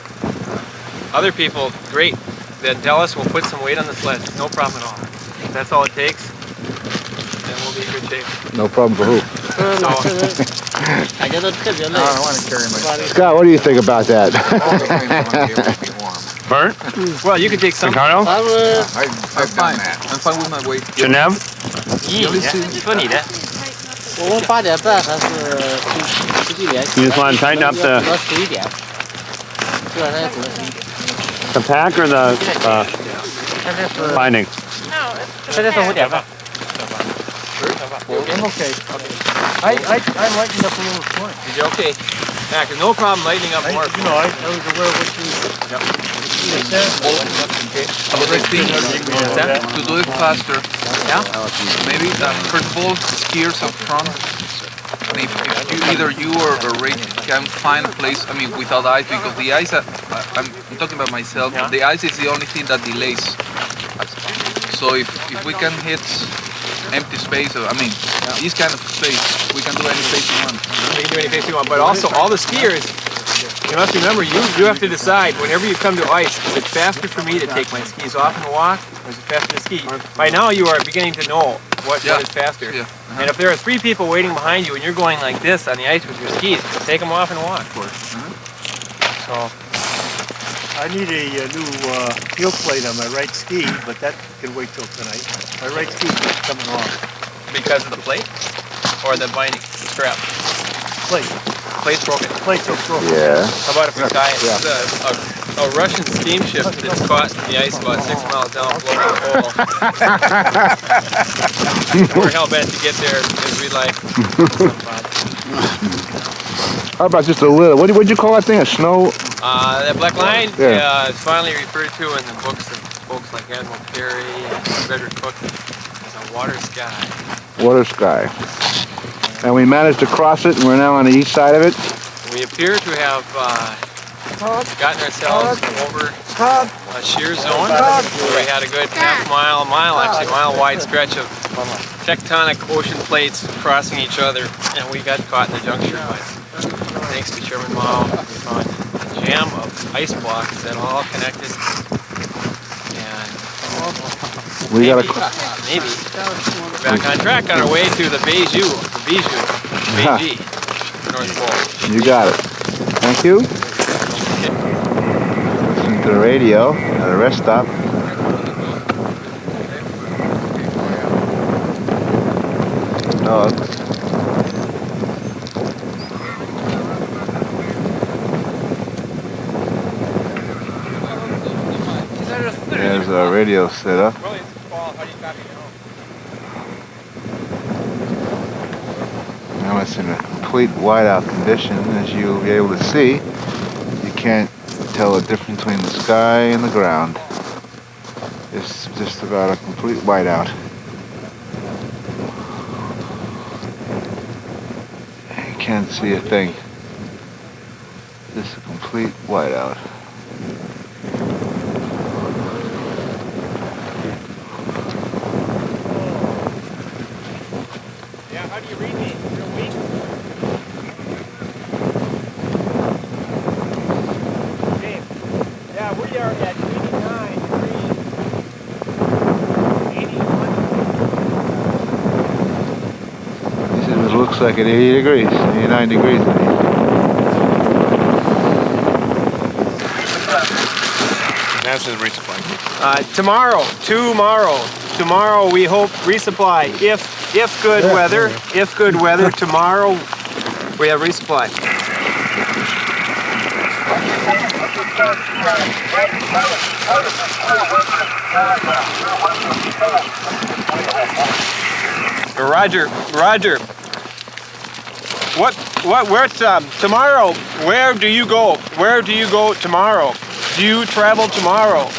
N: other people, great. Then tell us, we'll put some weight on the sled. No problem at all. If that's all it takes, then we'll be in good shape.
K: No problem for who?
G: I want to
I: carry my
K: Scott, what do you think about that?
C: Bert?
N: Well, you can take some.
C: Ricardo?
I: I've done that.
M: I'm fine with my weight.
C: Genev?
N: 说你的。
G: 我们8点半还是实地联系。
C: You just want to tighten up the
G: 11点。这两天走到11点。
C: the pack or the binding?
B: No, it's
G: 现在是5点半。
N: I'm okay. I lightened up a little this morning. Did you okay? Mac, there's no problem lightening up more.
F: I was aware of what you
N: Yep.
M: To do it faster,
N: Yeah?
M: maybe first of all, skiers up front. And if either you or Rick can find a place, I mean, without ice, because the ice, I'm talking about myself,
N: Yeah.
M: the ice is the only thing that delays. So if we can hit empty space, I mean, this kind of space, we can do any space you want.
N: You can do any pace you want, but also all the skiers, you must remember, you have to decide whenever you come to ice, is it faster for me to take my skis off and walk, or is it faster to ski? By now you are beginning to know what is faster.
M: Yeah.
N: And if there are 3 people waiting behind you and you're going like this on the ice with your skis, take them off and walk. So,
F: I need a new heel plate on my right ski, but that can wait till tonight. My right ski is coming off.
N: because of the plate? Or the binding, the strap?
F: Plate.
N: The plate's broken.
F: Plate's broken.
K: Yeah.
N: How about if we tie it? Yeah. A Russian steamship that's caught in the ice about 6 miles down below the hole. We're hell-bent to get there because we like
K: How about just a little? What'd you call that thing? A snow?
N: that black line
K: Yeah.
N: is finally referred to in the books of folks like Admiral Peary and Frederick Cook as a water sky.
K: Water sky. And we managed to cross it, and we're now on the east side of it.
N: We appear to have gotten ourselves over a shear zone. We had a good mile-wide stretch of tectonic ocean plates crossing each other, and we got caught in the juncture. But thanks to Chairman Mao, we found a jam of ice blocks that all connected. And
K: We got
N: maybe we're back on track on our way to the Beijing, North Pole.
K: You got it. Thank you. Listen to the radio at a rest stop. Dog. There's a radio set up. Now it's in a complete whiteout condition, as you'll be able to see. You can't tell the difference between the sky and the ground. It's just about a complete whiteout. You can't see a thing. Just a complete whiteout.
N: Yeah, how do you read me? Real weak?
K: looks like it, 80 degrees, 89 degrees.
C: That's the resupply.
N: Tomorrow we hope resupply. If good weather, tomorrow we have resupply. Roger. Where's tomorrow? Where do you go? Where do you go tomorrow? Do you travel tomorrow?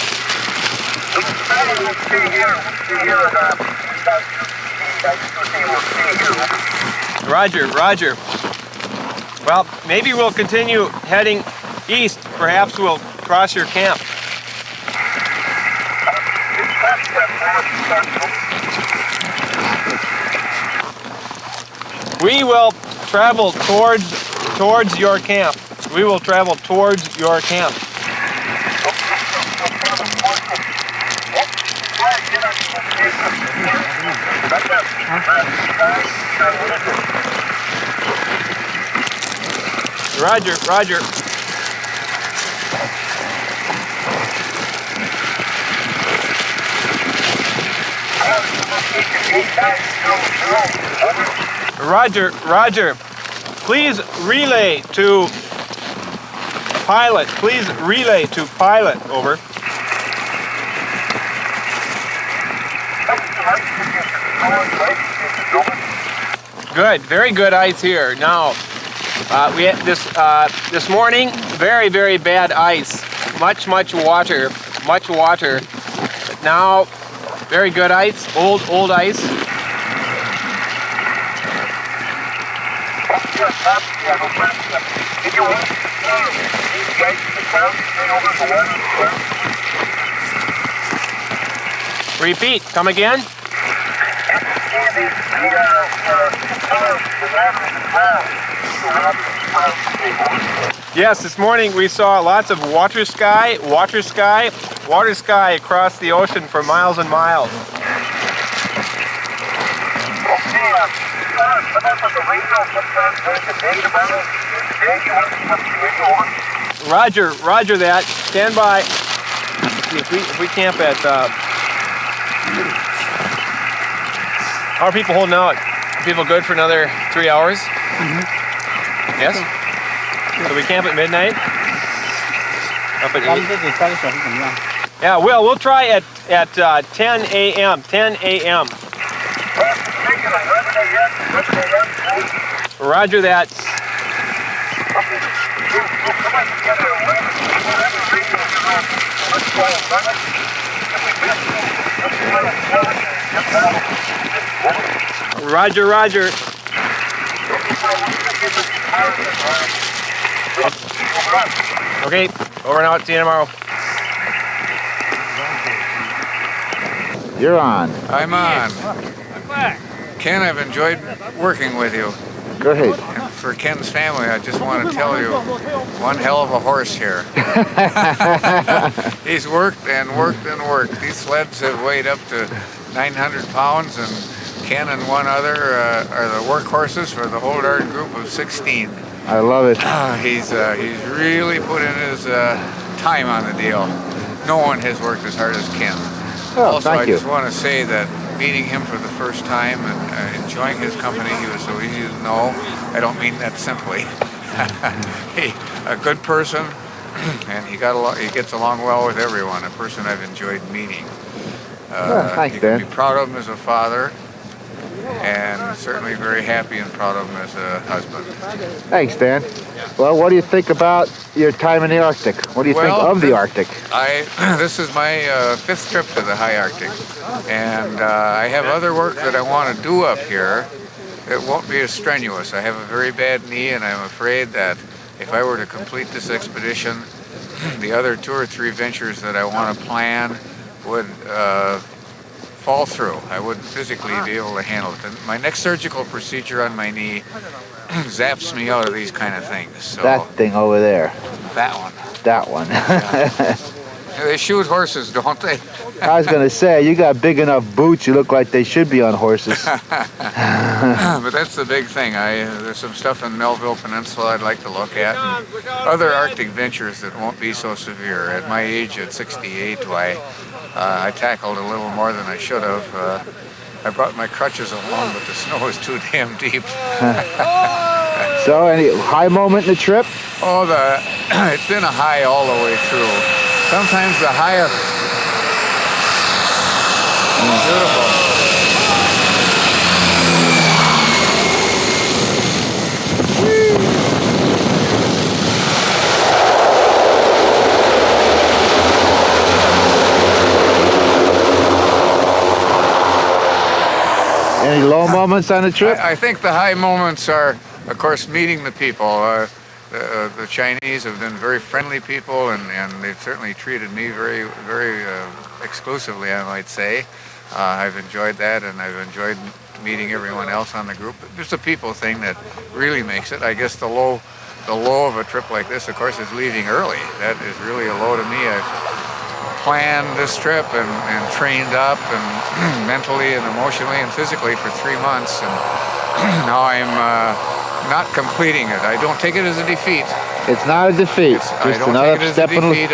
N: Roger. Well, maybe we'll continue heading east. Perhaps we'll cross your camp. We will travel towards your camp. We will travel towards your camp. Roger. Roger. Please relay to pilot. Over. Good, very good ice here. Now, we had this morning, very bad ice. Much water. But now, very good ice, old ice. Repeat, come again. Yes, this morning we saw lots of water sky across the ocean for miles and miles. Roger that. Stand by. If we camp at how are people holding out? Are people good for another 3 hours? Yes? So we camp at midnight? Up at 8? Yeah, we'll try at 10 a.m. 10 a.m. Roger that. Roger. Okay, over and out. See you tomorrow.
K: You're on.
I: I'm on. Ken, I've enjoyed working with you.
K: Go ahead.
I: And for Ken's family, I just want to tell you, one hell of a horse here. He's worked. These sleds have weighed up to 900 pounds, and Ken and one other are the workhorses for the whole darn group of 16.
K: I love it.
I: He's really put in his time on the deal. No one has worked as hard as Ken.
K: Oh,
I: also,
K: thank
I: I
K: you.
I: just want to say that meeting him for the first time and enjoying his company, he was so easy to know. I don't mean that simply. A good person, and he gets along well with everyone. A person I've enjoyed meeting.
K: Thanks,
I: you can
K: Dan.
I: be proud of him as a father, and certainly very happy and proud of him as a husband.
K: Thanks, Dan. Well, what do you think about your time in the Arctic? What do you think of the Arctic?
I: This is my 5th trip to the high Arctic, and I have other work that I want to do up here. It won't be as strenuous. I have a very bad knee, and I'm afraid that if I were to complete this expedition, the other 2 or 3 ventures that I want to plan would fall through. I wouldn't physically be able to handle it. And my next surgical procedure on my knee zaps me out of these kind of things. So
K: That thing over there.
I: that one.
K: That one.
I: They shoot horses, don't they?
K: I was gonna say, you got big enough boots, you look like they should be on horses.
I: But that's the big thing. There's some stuff in the Melville Peninsula I'd like to look at. And other Arctic ventures that won't be so severe. At my age, at 68, I tackled a little more than I should have. I brought my crutches along, but the snow was too damn deep.
K: So, any high moment in the trip?
I: Oh, it's been a high all the way through. Sometimes the highest. Beautiful.
K: Any low moments on the trip?
I: I think the high moments are, of course, meeting the people. The Chinese have been very friendly people, and they've certainly treated me very, very exclusively, I might say. I've enjoyed that, and I've enjoyed meeting everyone else on the group. It's the people thing that really makes it. I guess the low of a trip like this, of course, is leaving early. That is really a low to me. I've planned this trip and trained up and mentally and emotionally and physically for 3 months, and now I'm not completing it. I don't take it as a defeat.
K: It's not a defeat.
I: I
K: Just
I: don't
K: another
I: take it as
K: step
I: a
K: in
I: defeat.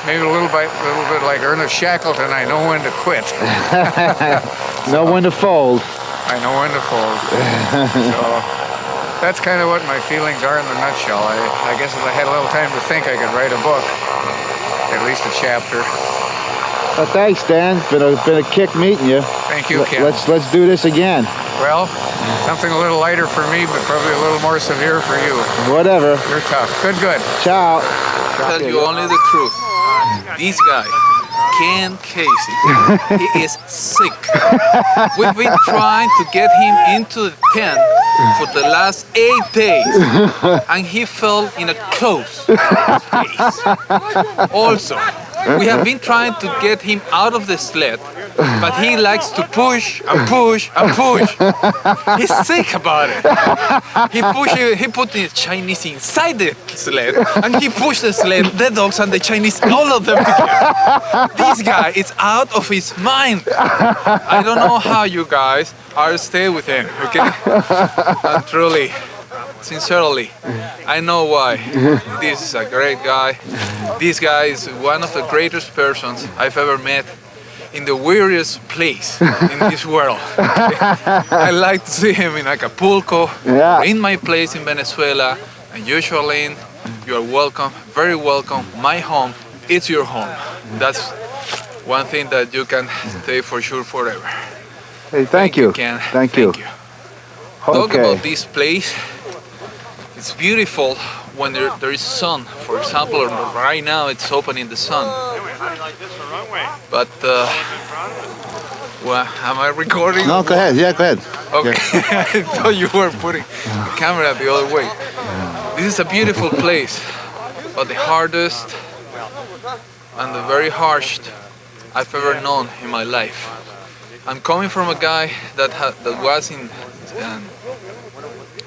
I: Maybe a little bit like Ernest Shackleton, I know when to quit.
K: Know when to fold.
I: I know when to fold. So that's kind of what my feelings are in a nutshell. I guess if I had a little time to think, I could write a book, at least a chapter.
K: Well, thanks, Dan. Been a kick meeting you.
I: Thank you, Ken.
K: Let's do this again.
I: Well, something a little lighter for me, but probably a little more severe for you.
K: Whatever.
I: You're tough. Good.
K: Ciao.
M: Tell you only the truth. This guy, Ken Casey, he is sick. We've been trying to get him into the tent for the last 8 days, and he fell in a close space. Also, we have been trying to get him out of the sled, but he likes to push and push and push. He's sick about it. He put the Chinese inside the sled, and he pushed the sled, the dogs and the Chinese, all of them together. This guy is out of his mind. I don't know how you guys are staying with him, okay? And truly, sincerely, I know why. This is a great guy. This guy is one of the greatest persons I've ever met in the weirdest place in this world. I like to see him in Acapulco, in my place in Venezuela, and usually you are welcome, very welcome. My home, it's your home. That's one thing that you can stay for sure forever.
K: Hey, thank you.
M: Ken.
K: Thank you.
M: Talk about this place. It's beautiful when there is sun. For example, right now it's open in the sun. But, well, am I recording?
K: No, go ahead. Yeah, go ahead.
M: Okay, I thought you were putting the camera the other way. This is a beautiful place, but the hardest and the very harsh I've ever known in my life. I'm coming from a guy that was in,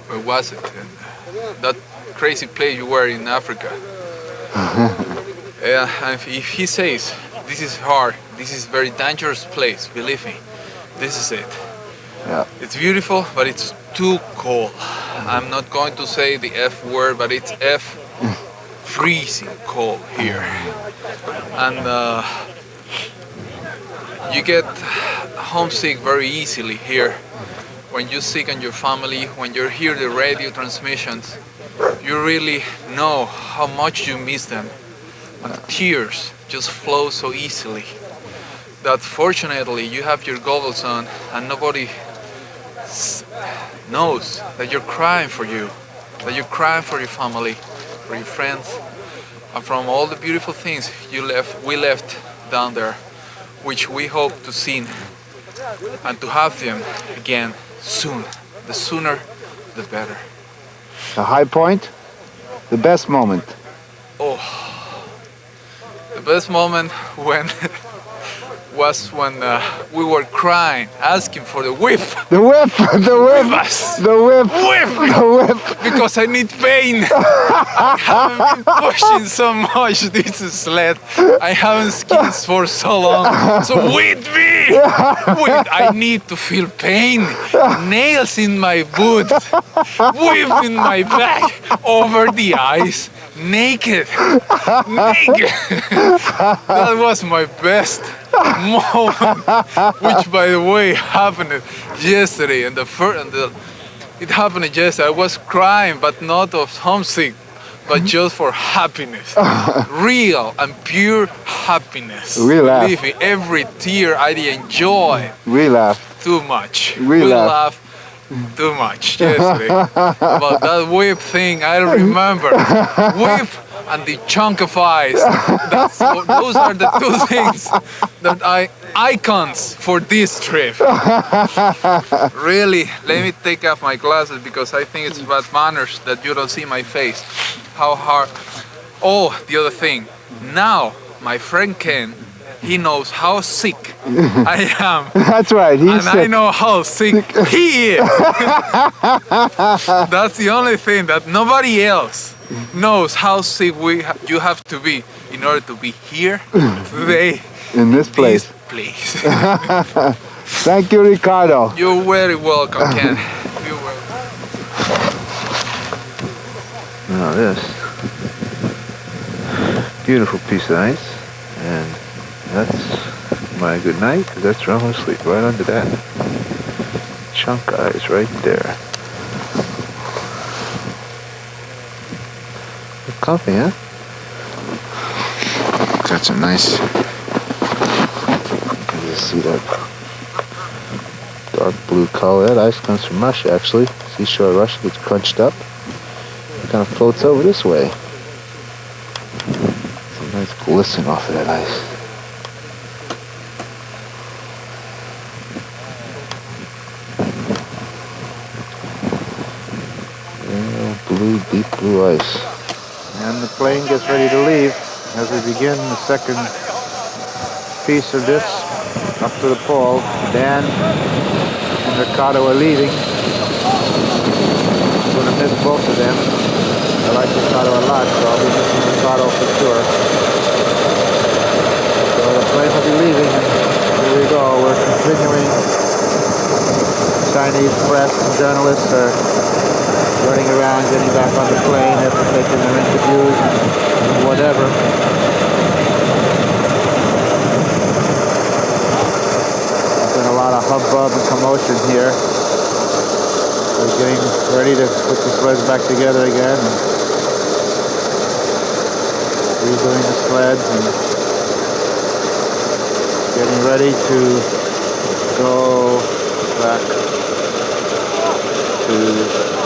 M: where was it? That crazy place you were in Africa. Yeah, and if he says, this is hard, this is very dangerous place, believe me, this is it.
K: Yeah.
M: It's beautiful, but it's too cold. I'm not going to say the F word, but it's freezing cold here. And you get homesick very easily here. When you're sick and your family, when you hear the radio transmissions, you really know how much you miss them. And the tears just flow so easily that fortunately you have your goggles on and nobody knows that you're crying for you, that you're crying for your family, for your friends, and from all the beautiful things we left down there, which we hope to see and to have them again soon. The sooner, the better.
K: The high point, the best moment.
M: Oh, the best moment when was when we were crying, asking for the whip.
K: The whip, the whip, the whip, the whip.
M: Because I need pain. I haven't been pushing so much this sled. I haven't skied for so long. So with me, I need to feel pain. Nails in my boot, whip in my back, over the ice, naked. That was my best moment, which, by the way, happened yesterday. It happened yesterday. I was crying, but not of homesick, but just for happiness, real and pure happiness.
K: We laugh.
M: Believe me, every tear I enjoy.
K: We laugh.
M: Too much.
K: We laugh.
M: Too much yesterday. About that whip thing, I remember. Whip and the chunk of ice. Those are the two things that icons for this trip. Really, let me take off my glasses because I think it's bad manners that you don't see my face. How hard. Oh, the other thing. Now, my friend Ken, he knows how sick I am.
K: That's right. He's sick.
M: I know how sick he is. That's the only thing that nobody else knows how sick you have to be in order to be here today.
K: In this place. Thank you, Ricardo.
M: You're very welcome, Ken. You're welcome.
K: Now this beautiful piece of ice, and that's my good night. That's where I'm gonna sleep, right under that chunk of ice right there. Comfy, huh? Got some nice. You can just see that dark blue color. That ice comes from Russia, actually. Seashore Russia gets crunched up. It kind of floats over this way. Some nice glisten off of that ice. Blue, deep blue ice. And the plane gets ready to leave as we begin the second piece of this up to the pole. Dan and Ricardo are leaving. I'm going to miss both of them. I like Ricardo a lot, so I'll be missing Ricardo for sure. So the plane will be leaving, and here we go. We're continuing. Chinese press and journalists are running around, getting back on the plane after taking their interviews and whatever. There's been a lot of hubbub and commotion here. We're getting ready to put the sleds back together again and redoing the sleds and getting ready to go back to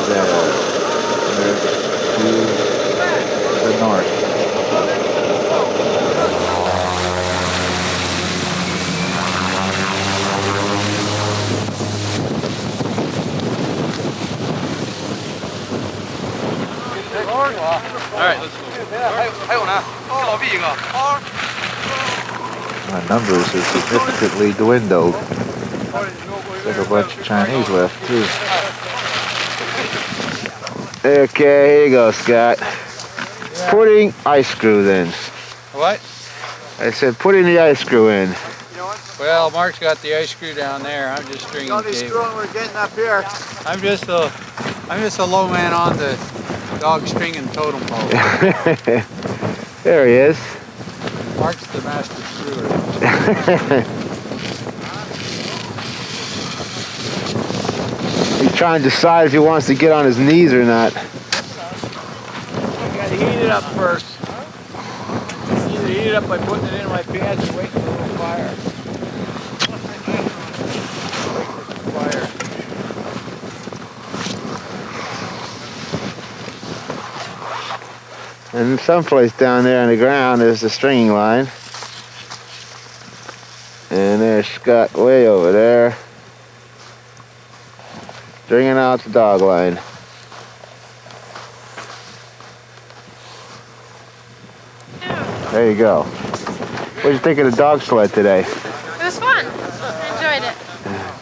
K: there, to the north.
J: All right, let's go.
K: My numbers are significantly dwindled. There's a bunch of Chinese left too. Okay, here you go, Scott. Yeah. Putting ice screws in.
J: What?
K: I said putting the ice screw in.
J: Well, Mark's got the ice screw down there. I'm just stringing cable.
K: We're getting up here.
J: I'm just a low man on the dog stringing totem pole.
K: There he is.
J: Mark's the master screwer.
K: He's trying to decide if he wants to get on his knees or not.
N: You gotta heat it up first. Either heat it up by putting it in my pants or waiting for a little fire.
K: And someplace down there on the ground is the stringing line. And there's Scott way over there, stringing out the dog line. There you go. What did you think of the dog sled today?
B: It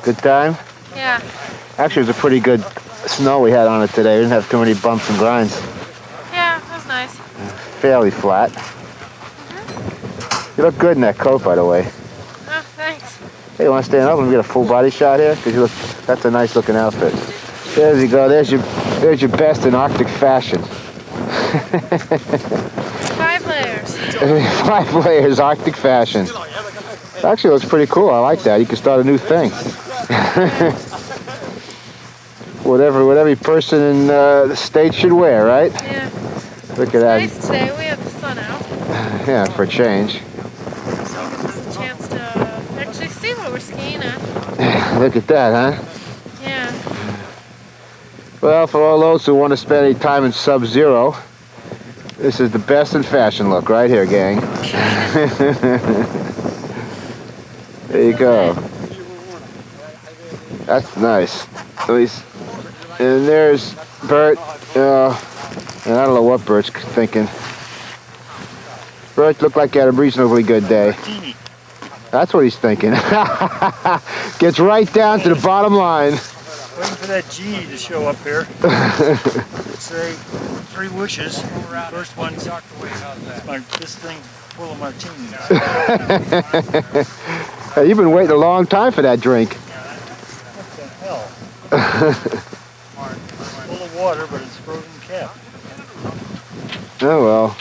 A: Good time?
B: Yeah.
A: Actually, it was a pretty good snow we had on it today. We didn't have too many bumps and grinds.
B: Yeah, that was nice.
A: Fairly flat. You look good in that coat, by the way.
B: Oh, thanks.
A: Hey, you want to stand up and get a full body shot here? Because you look, that's a nice looking outfit. There you go. There's your best in Arctic fashion.
B: 5 layers.
A: 5 layers Arctic fashion. Actually, looks pretty cool. I like that. You can start a new thing. What every person in the state should wear, right?
B: Yeah.
A: Look at that.
B: It's nice today. We have the sun out.
A: Yeah, for a change.
B: So it gives us a chance to actually see what we're skiing at.
A: Look at that, huh?
B: Yeah.
A: Well, for all those who want to spend any time in Sub-Zero, this is the best in fashion look right here, gang. There you go. That's nice. And there's Bert. And I don't know what Bert's thinking. Bert looked like he had a reasonably good day. That's what he's thinking. Gets right down to the bottom line.
F: Waiting for that G to show up here. Say 3 wishes. First one's this thing full of martinis.
A: Hey, you've been waiting a long time for that drink.
F: What the hell? Full of water, but it's frozen cap.
A: Oh well.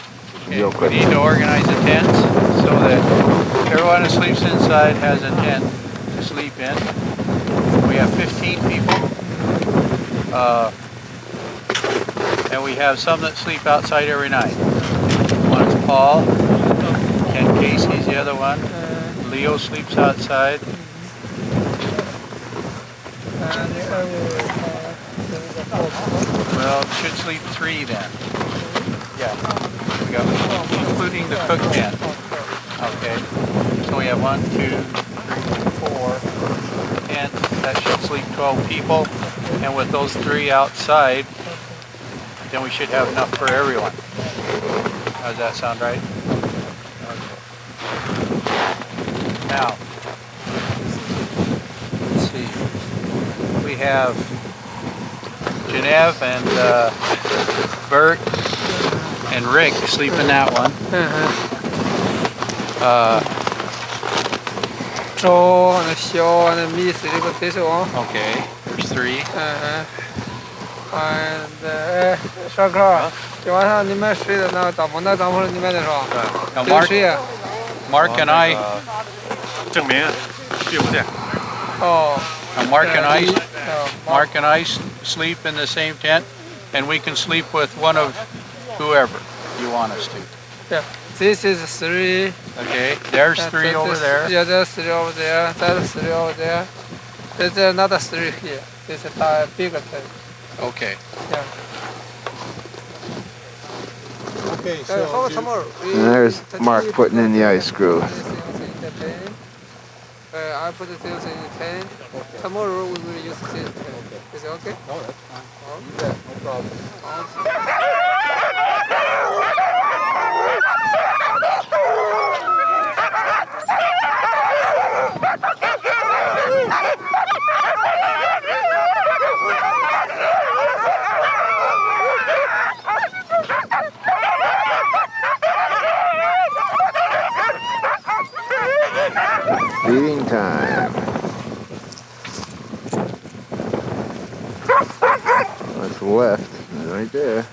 J: Okay, we need to organize the tents so that everyone who sleeps inside has a tent to sleep in. We have 15 people. And we have some that sleep outside every night. One's Paul, and Casey's the other one. Leo sleeps outside. Well, should sleep 3 then. Yeah, we got, including the cook tent. Okay, so we have 1, 2, 3, 4 tents. That should sleep 12 people. And with those 3 outside, then we should have enough for everyone. Does that sound right? Okay. Now, let's see. We have Genevieve and Bert and Rick sleep in that one. Okay, there's 3. Now Mark and I. Mark and I sleep in the same tent, and we can sleep with one of whoever you want us to.
O: Yeah, this is 3.
J: Okay, there's 3 over there.
O: Yeah, there's 3 over there. That's 3 over there. There's another 3 here. This is a bigger tent.
J: Okay.
O: Yeah.
M: Okay,
A: And there's Mark putting in the ice screw.
O: I put the things in the tent. Tomorrow we will use this tent. Is it okay?
M: No, that's fine. No problem.
A: Feeding time. What's left is right there.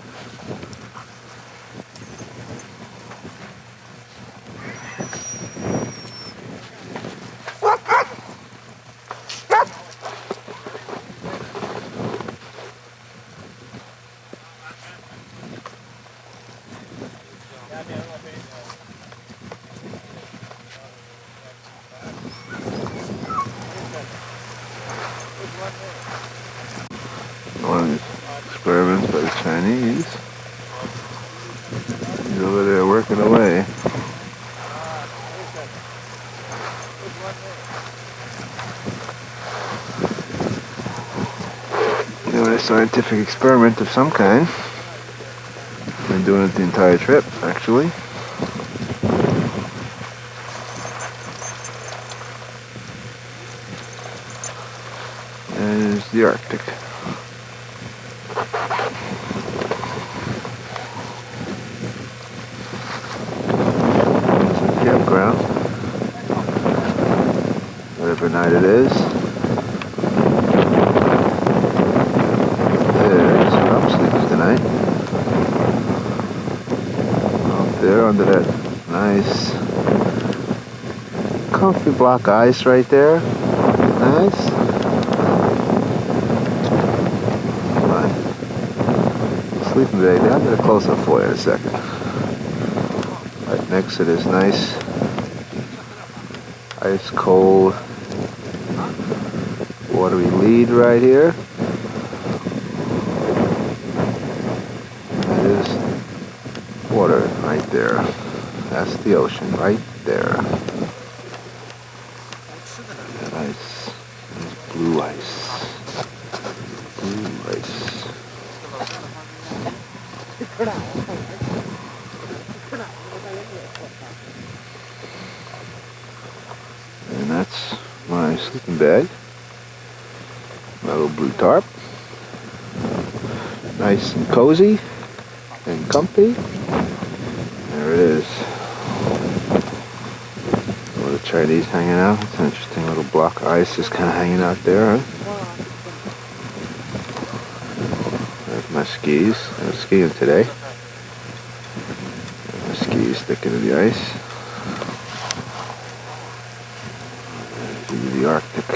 A: One of these experiments by the Chinese. He's over there working away. Doing a scientific experiment of some kind. Been doing it the entire trip, actually.
K: the Arctic. There's the campground. Whatever night it is. There's where I'm sleeping tonight. Out there under that nice comfy block of ice right there. Nice. My sleeping bag there. I'll get a close up for you in a second. Right next to this nice ice cold watery lead right here. That is water right there. That's the ocean right there. Ice. Blue ice. Blue ice. And that's my sleeping bag. My little blue tarp. Nice and cozy and comfy. There it is. A little Chinese hanging out. It's an interesting little block of ice just kind of hanging out there, huh? There's my skis. I was skiing today. My skis sticking to the ice. There's the Arctic.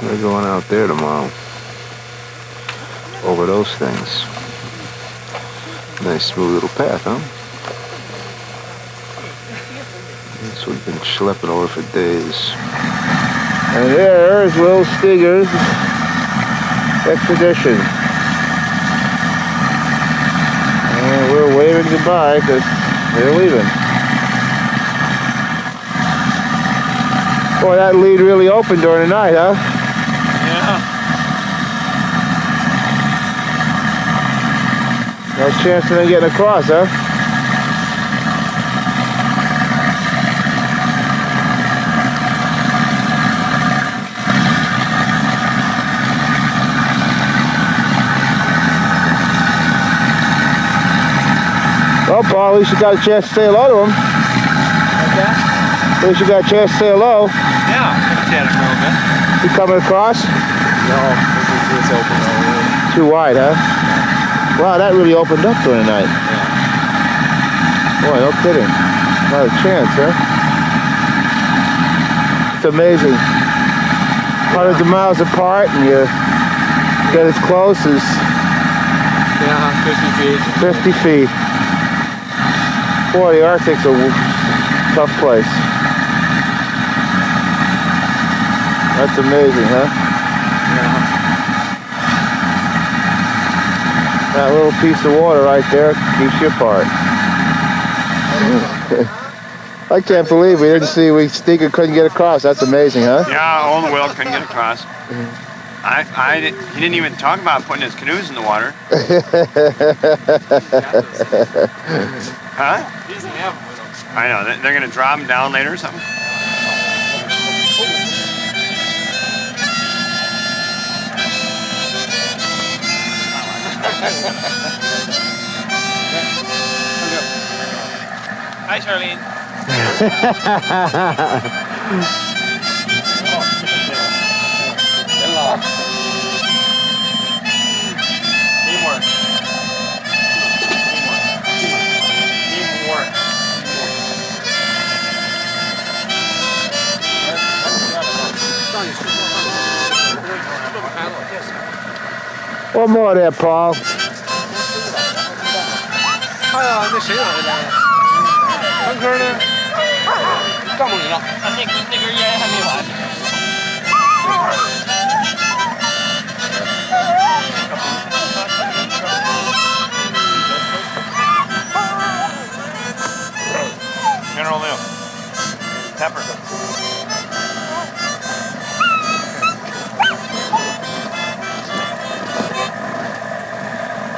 K: We're going out there tomorrow. Over those things. Nice smooth little path, huh? That's what we've been schlepping over for days. And there's Will Steger's expedition. And we're waving goodbye because they're leaving. Boy, that lead really opened during the night, huh?
C: Yeah.
A: No chance of them getting across, huh? Well, Paul, at least you got a chance to say hello to him.
N: Like that?
A: At least you got a chance to say hello.
N: Yeah, I've chatted for a little bit.
A: You coming across?
N: No, it's open already.
A: Too wide, huh? Wow, that really opened up during the night.
N: Yeah.
A: Boy, no kidding. Not a chance, huh? It's amazing. Hundreds of miles apart and you get as close as
N: Yeah, 50 feet.
A: 50 feet. Boy, the Arctic's a tough place. That's amazing, huh?
N: Yeah.
A: That little piece of water right there keeps you apart. I can't believe we didn't see Steger couldn't get across. That's amazing, huh?
C: Yeah, old Will couldn't get across. He didn't even talk about putting his canoes in the water. Huh?
N: He doesn't have them with him.
C: I know. They're going to drop him down later or something?
N: Hi, Charlene.
C: Teamwork. Teamwork.
A: One more there, Paul.
O: 哎呀，那谁回来了？文科呢？干部里了。
N: 那根烟还没完。
C: General Liu. Pepper.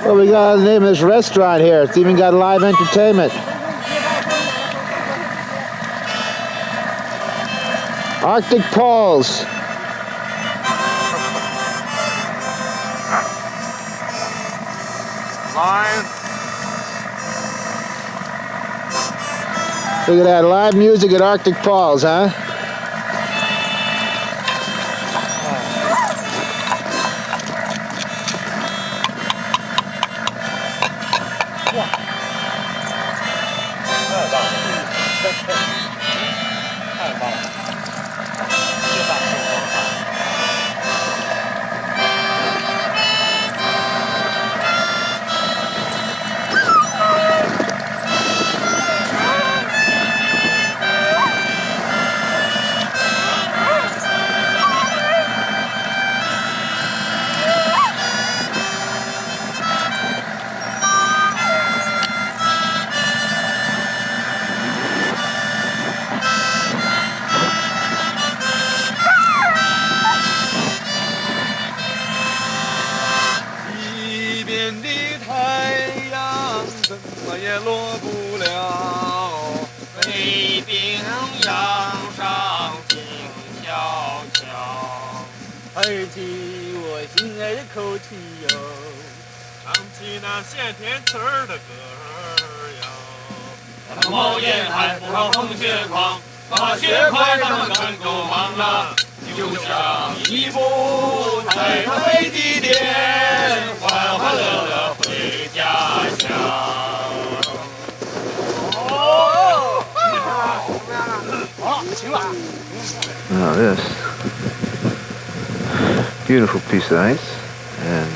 A: Well, we got the name of this restaurant here. It's even got live entertainment. Arctic Poles.
C: Live.
A: Look at that, live music at Arctic Falls, huh?
K: Now this beautiful piece of ice, and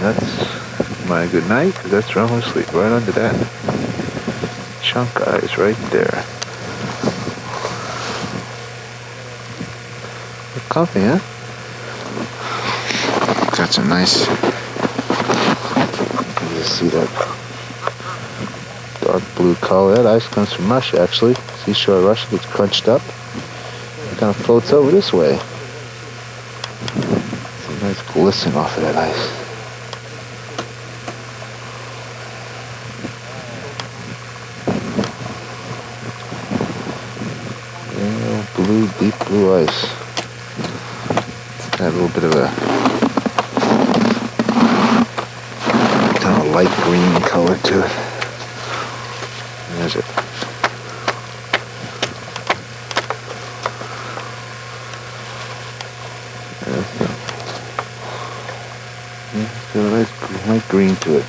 K: that's my good night, because that's where I'm going to sleep, right under that chunk of ice right there. Look comfy, huh? Got some nice, you can just see that dark blue color. That ice comes from Russia, actually. Seashore Russia gets crunched up. It kind of floats over this way. Some nice glisten off of that ice. Yeah, blue, deep blue ice. It's got a little bit of a kind of light green color to it. There's it. Got a nice light green to it.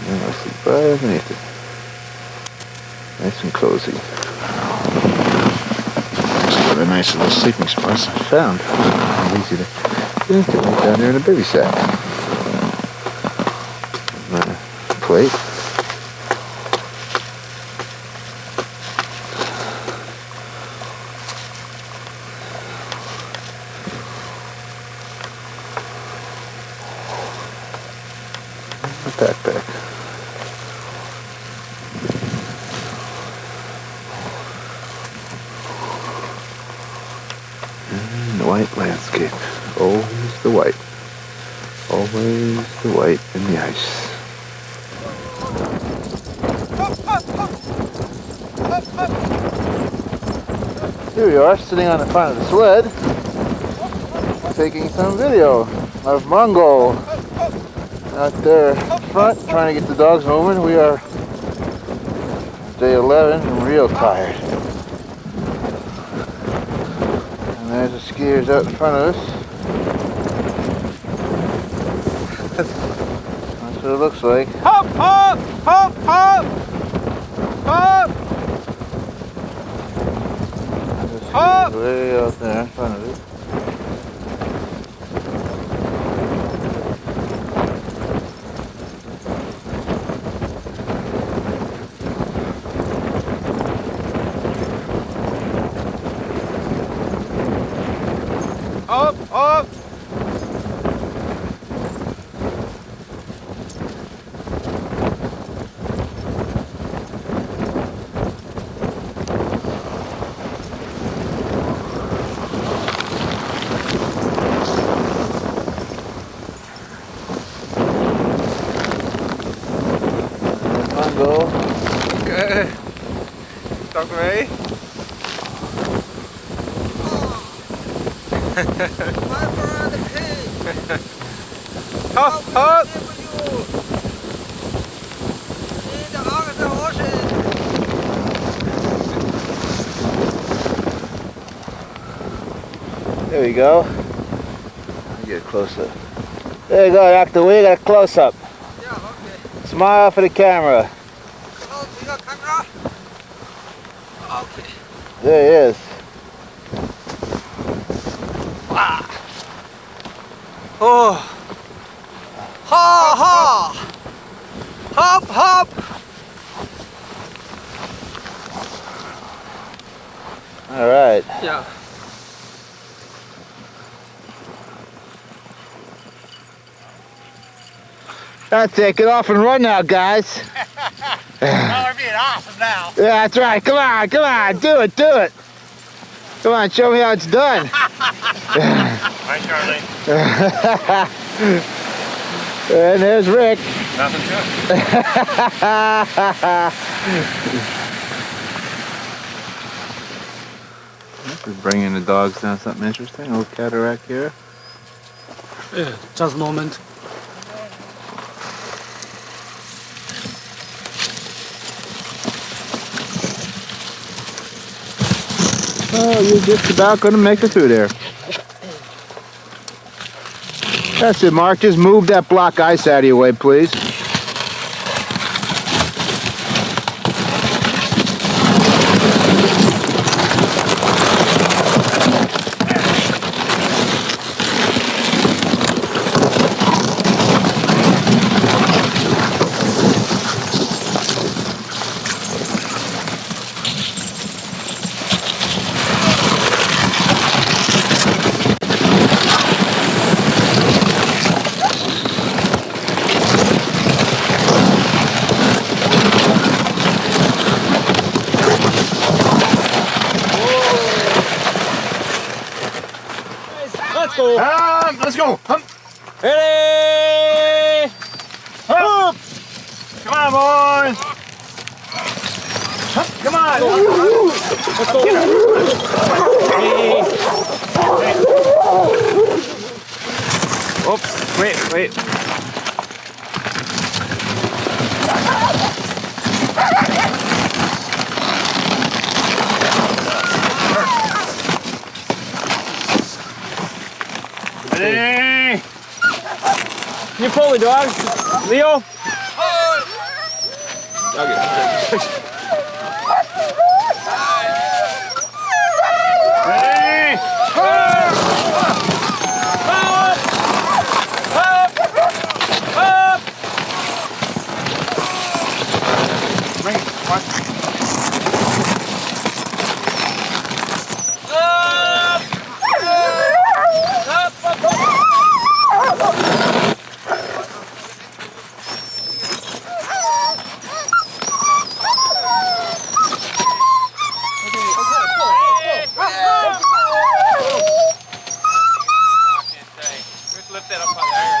K: And I sleep right underneath it. Nice and cozy. Actually got a nice little sleeping spot I found. Easy to get into right down there in the baby sack. Plate. Backpack. And the white landscape. Always the white. Always the white in the ice. Here we are, sitting on the front of the sled, taking some video of Mongo out there front, trying to get the dogs moving. We are day 11 and real tired. And there's the skiers out in front of us. That's what it looks like.
O: Hop, hop, hop, hop, hop,
K: hop. Way out there in front of it.
O: up, up.
K: Mongo.
O: Okay. Talk to me. Hop, hop.
A: There we go. Let me get a close up. There you go, Dr. We got a close up.
O: Yeah, okay.
A: Smile for the camera.
O: Oh, we got camera. Okay.
A: There he is.
O: Wow. Oh. Ha ha. Hop hop.
A: All right.
O: Yeah.
A: That's it. Get off and run now, guys.
O: Now we're being awesome now.
A: Yeah, that's right. Come on, come on. Do it, do it. Come on, show me how it's done.
C: Hi, Charlie.
A: And there's Rick.
C: Nothing to
K: We're bringing the dogs down something interesting. Old cataract here.
P: Yeah, just a moment.
K: Oh, you're just about going to make it through there. That's it, Mark. Just move that block ice out of your way, please.
C: Let's go. Hump.
G: Ready?
C: Hump. Come on, boys. Hump. Come on.
G: Let's go.
C: Oops. Wait. Ready?
G: You pull me, dog. Leo.
C: Ready? Bring it. Watch.
N: Lift that up on there.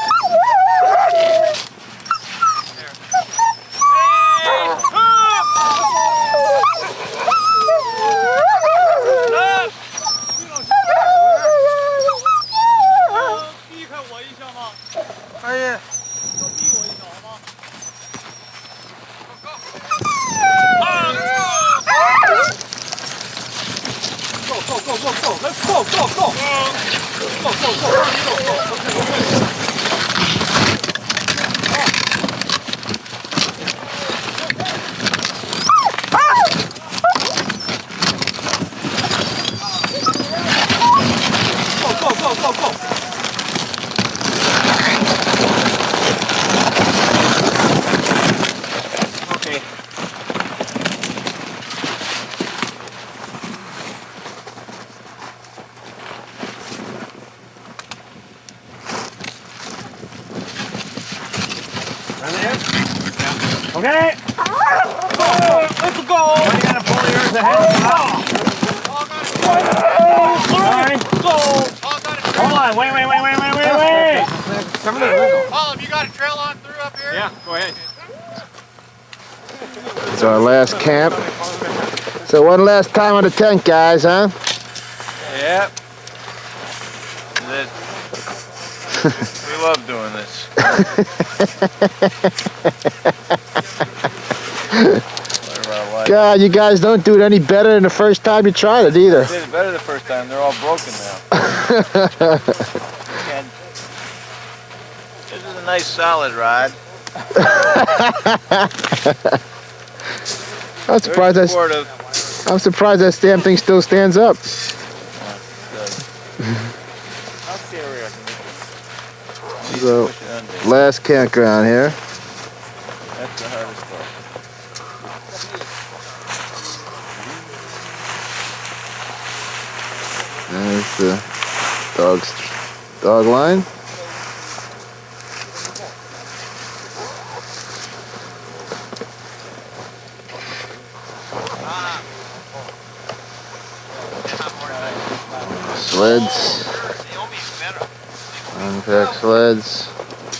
C: Okay.
N: Let's go.
C: Why you gotta pull yours ahead? Sorry.
N: Go.
C: Hold on. Wait.
N: Paul, have you got a trail on through up here?
C: Yeah, go ahead.
A: It's our last camp. So one last time on the tent, guys, huh?
N: Yep.
L: We love doing this.
A: God, you guys don't do it any better than the first time you tried it either.
L: They did it better the first time. They're all broken now. And this is a nice solid rod.
A: I'm surprised I'm surprised that damn thing still stands up. So, last campground here.
L: That's the hardest part.
A: There's the dog line. Sleds. Unpack sleds.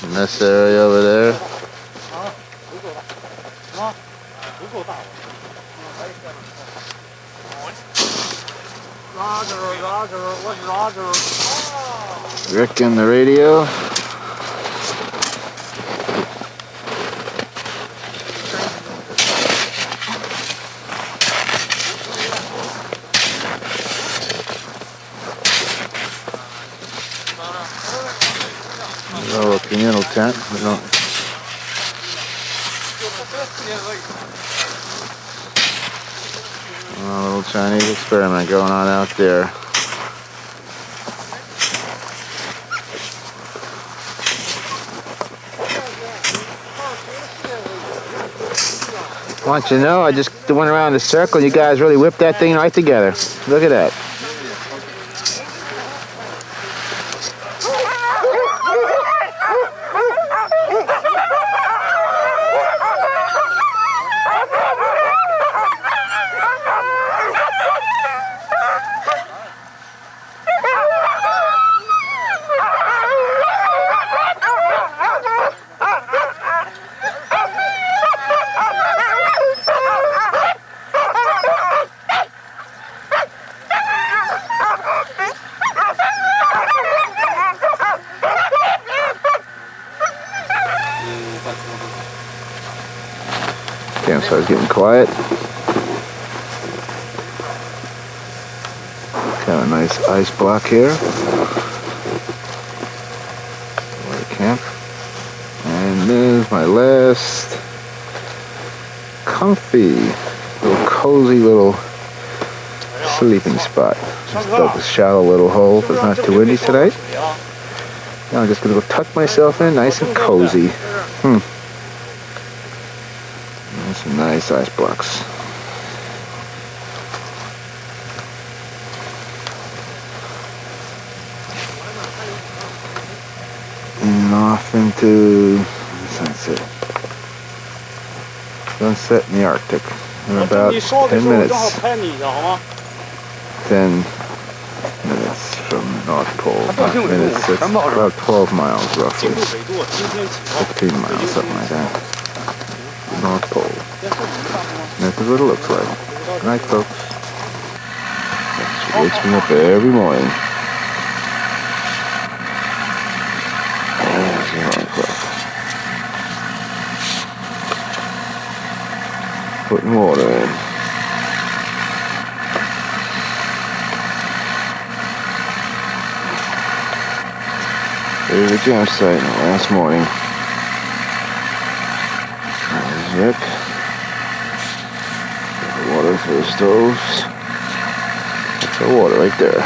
A: In this area over there. Rick and the radio. A little communal tent. We don't. A little Chinese experiment going on out there. Want you to know, I just went around the circle. You guys really whipped that thing right together. Look at that. Campsite's getting quiet. Kind of a nice ice block here. Where to camp. And there's my last comfy, little cozy little sleeping spot. Just built a shallow little hole, but it's not too windy tonight. Now I'm just gonna go tuck myself in, nice and cozy. Some nice ice blocks. And off into sunset. Sunset in the Arctic in about 10 minutes. 10 minutes from North Pole. 5 minutes, it's about 12 miles roughly. 15 miles, something like that. North Pole. This is what it looks like. Good night, folks. She wakes me up every morning. There's the alarm clock. Putting water in. There's the campsite last morning. There's Rick. Water for the stoves. That's the water right there.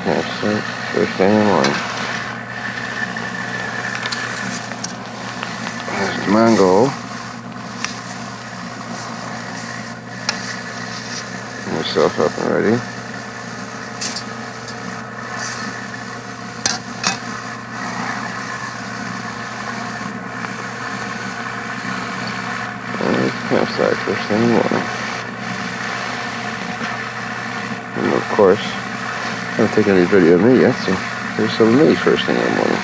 A: Campsite, first thing in the morning. There's the mango. Get myself up and ready. Campsite first thing in the morning. And of course, I haven't taken any video of me yet, so here's some of me first thing in the morning.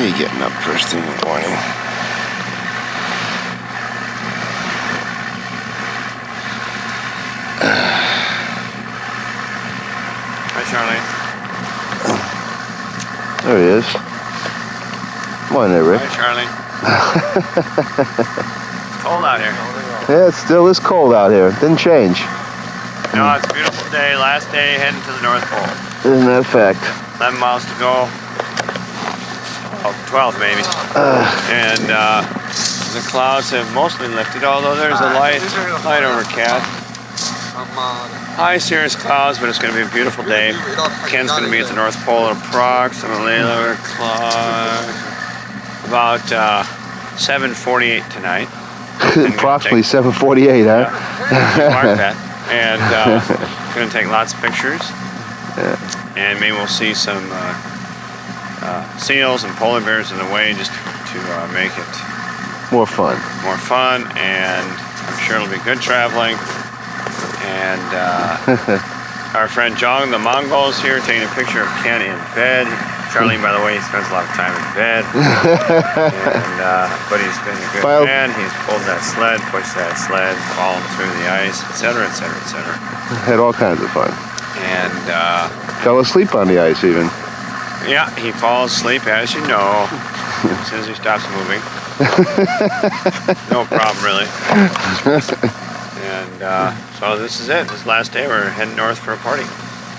Q: Me getting up first thing in the morning.
C: Hi, Charlie.
Q: There he is. Come on there, Rick.
C: Hi, Charlie. It's cold out here.
Q: Yeah, it still is cold out here. Didn't change.
C: No, it's a beautiful day. Last day heading to the North Pole.
Q: Isn't that a fact?
C: 11 miles to go. Oh, 12 maybe. And the clouds have mostly lifted, although there's a light overcast. High cirrus clouds, but it's going to be a beautiful day. Ken's going to be at the North Pole approximately about 7:48 tonight.
Q: Approximately 7:48, huh?
C: Mark that. And going to take lots of pictures. And maybe we'll see some seals and polar bears in the way, just to make it
Q: more fun.
C: More fun, and I'm sure it'll be good traveling. And our friend Jong, the Mongol, is here taking a picture of Ken in bed. Charlie, by the way, he spends a lot of time in bed. And, but he's been a good man. He's pulled that sled, pushed that sled, fallen through the ice, etc., etc., etc.
Q: Had all kinds of fun.
C: And
Q: fell asleep on the ice even.
C: Yeah, he falls asleep, as you know, as soon as he stops moving. No problem, really. And so this is it. This is the last day. We're heading north for a party.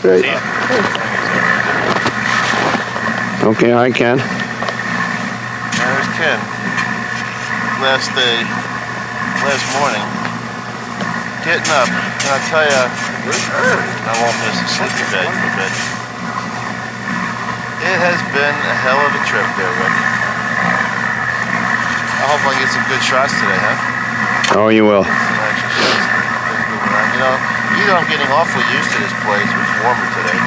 Q: Great.
C: See ya. Okay, hi, Ken.
Q: There's Ken. Last day, last morning. Getting up, and I'll tell you, I won't miss a sleeping bag for a bit. It has been a hell of a trip there, Rick. I hope I get some good shots today, huh?
C: Oh, you will.
Q: Some action shots. You know I'm getting awfully used to this place. It's warmer today.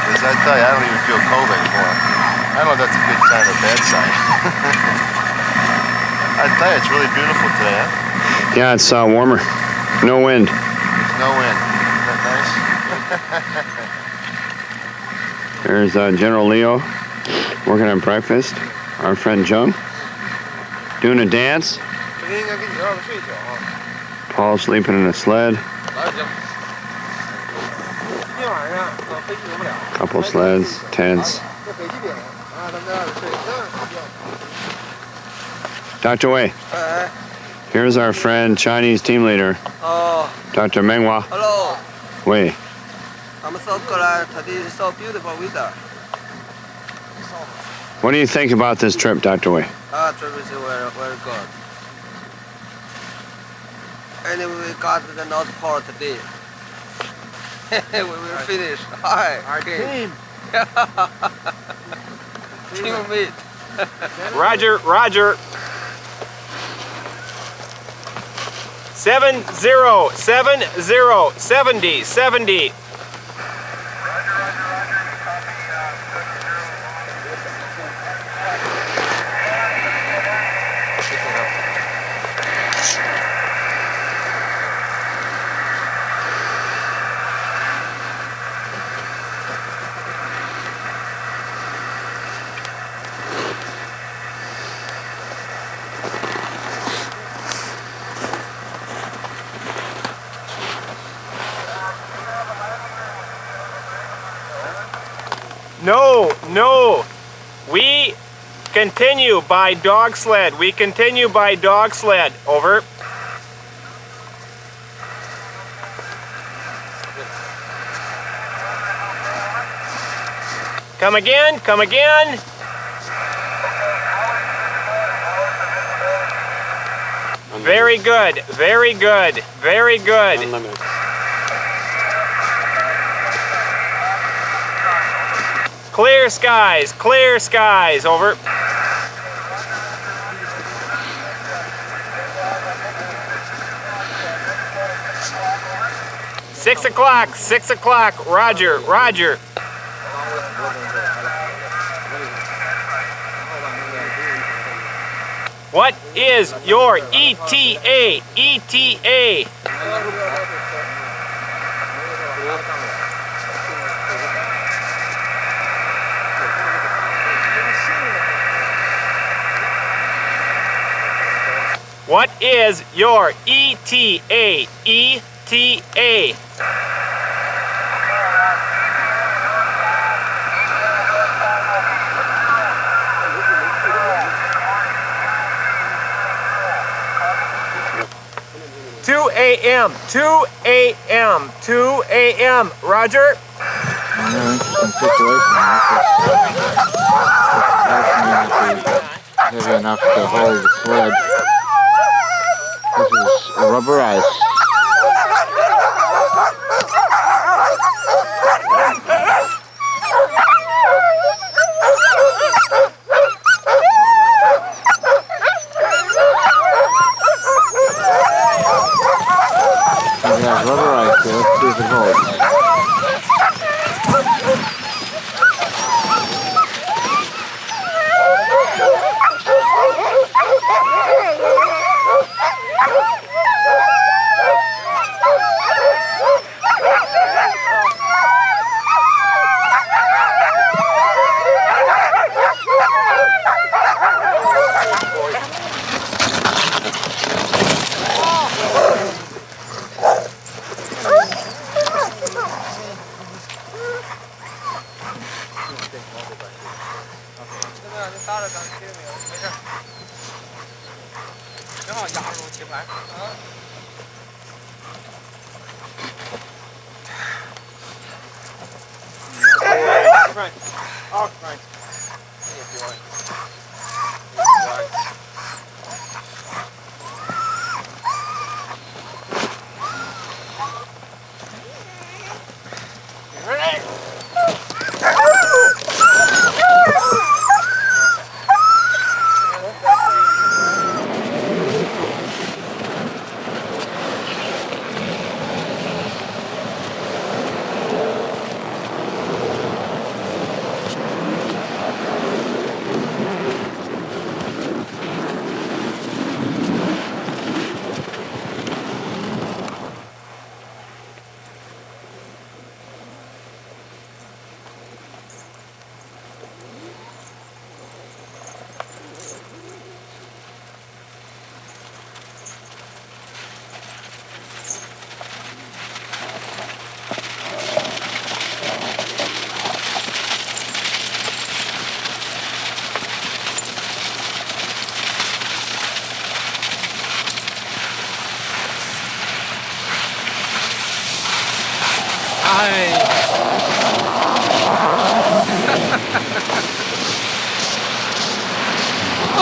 Q: Because I tell you, I don't even feel cold anymore. I don't know if that's a good sign or a bad sign. I tell you, it's really beautiful today, huh?
C: Yeah, it's warmer. No wind.
Q: There's no wind. Isn't that nice?
C: There's General Leo working on breakfast. Our friend Jung doing a dance. Paul sleeping in a sled. Couple sleds, tents. Dr. Wei. Here's our friend, Chinese team leader, Dr. Menghua.
O: Hello.
C: Wei.
O: I'm so glad today is so beautiful weather.
C: What do you think about this trip, Dr. Wei?
O: Trip is very, very good. Anyway, we got to the North Pole today. We will finish. Hi. Our team. Team meet.
N: Roger, Roger. 70, 70. No, no. We continue by dog sled. We continue by dog sled. Over. Come again, come again. Very good, very good, very good.
C: Unlimited.
N: Clear skies, over. Six o'clock, roger, roger. What is your ETA? ETA. What is your ETA? ETA. Two a.m. 2 a.m. 2 a.m. Roger.
A: Interesting situation. Heavy enough to hold the sled. This is rubber ice. We have rubber ice here. Let's see if it holds.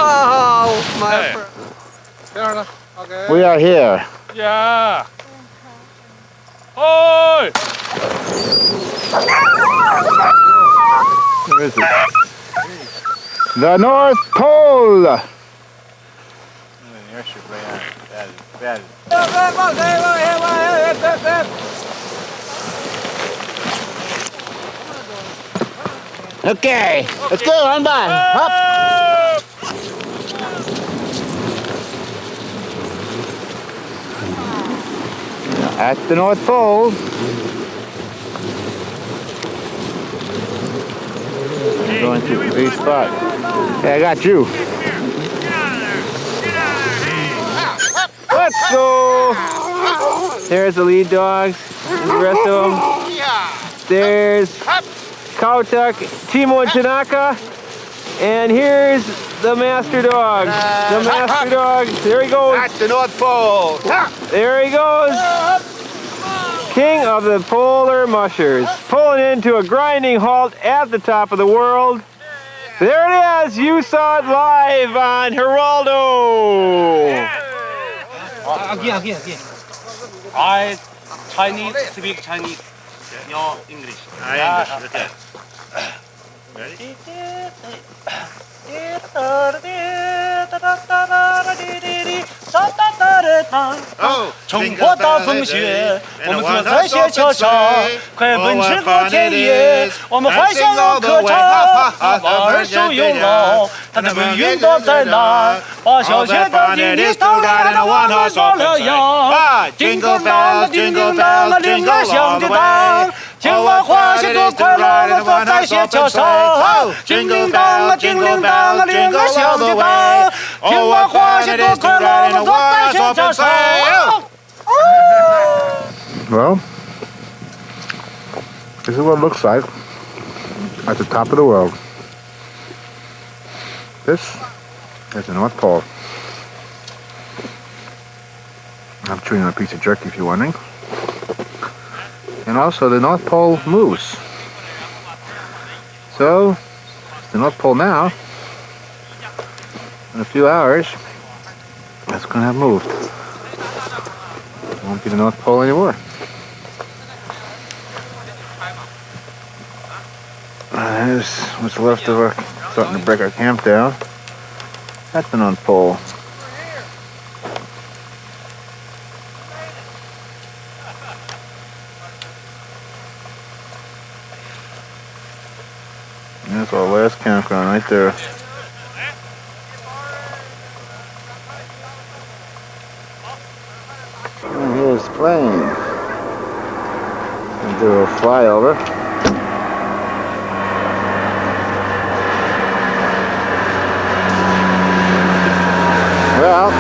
O: Oh, my friend.
M: Fair enough. Okay.
A: We are here.
H: Yeah. Oi!
A: Where is it? The North Pole!
K: The airship right on it. Bad.
A: Okay, let's go, run by. Up. At the North Pole. Going to the V spot. Hey, I got you. Let's go. There's the lead dogs. And the rest of them. There's Kautak, Timo, and Tanaka. And here's the master dog. The master dog. There he goes.
K: At the North Pole.
A: There he goes. King of the polar mushers. Pulling into a grinding halt at the top of the world. There it is. You saw it live on Geraldo.
P: Again. I speak Chinese. Your English.
C: English. Okay. Ready?
P: 哦，冲破大风雪，我们坐在雪橇上，快奔驰过田野。我们怀想老歌唱，把儿手有老，他的永远都在那。把小雪到地里头，让它往那烧了羊。Jingle bell, jingle bell, jingle all the way. 今晚花谢多快乐，我坐在雪橇上。Jingle bell, jingle bell，铃儿响就到。今晚花谢多快乐，我坐在雪橇上。
K: Well, this is what it looks like at the top of the world. This is the North Pole. I'm chewing on a piece of jerky if you're wondering. And also the North Pole moves. So, it's the North Pole now. In a few hours, it's going to have moved. It won't be the North Pole anymore. There's what's left of our starting to break our camp down. That's the North Pole. And that's our last campground right there. And here's the plane. We'll do a flyover. Well,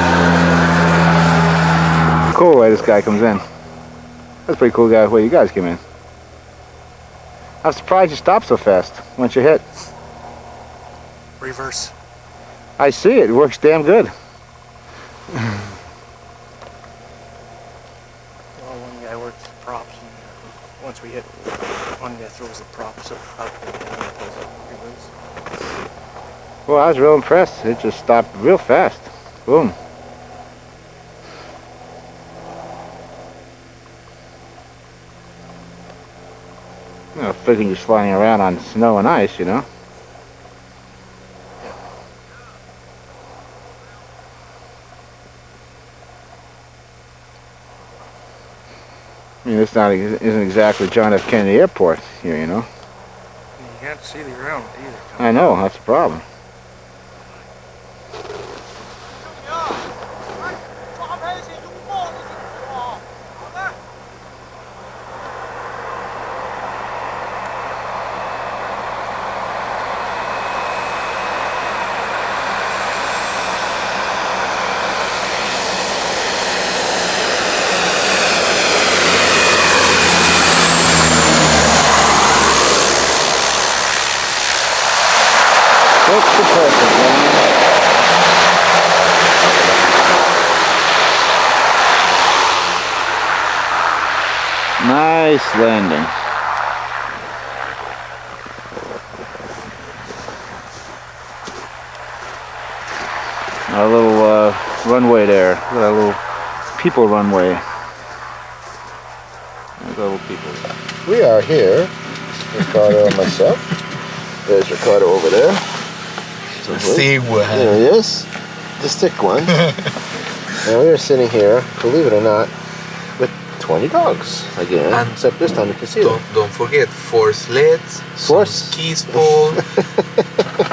K: cool way this guy comes in. That's a pretty cool guy the way you guys came in. I'm surprised you stopped so fast once you hit.
F: Reverse.
K: I see it. It works damn good.
F: Well, one guy works the props, and once we hit, one guy throws the props up and pulls up reverse.
K: Well, I was real impressed. It just stopped real fast. Boom. You know, figuring you're sliding around on snow and ice, you know. I mean, it's not isn't exactly John F. Kennedy Airport here, you know.
F: You can't see the ground either.
K: I know, that's the problem. That's the perfect one. Nice landing. Our little runway there. Look at that little people runway. There's our little people. We are here, Ricardo and myself. There's Ricardo over there.
R: There
K: he is, the thick one. And we are sitting here, believe it or not, with 20 dogs again.
R: And
K: except this time you can see them.
R: Don't forget 4 sleds, some skis pole,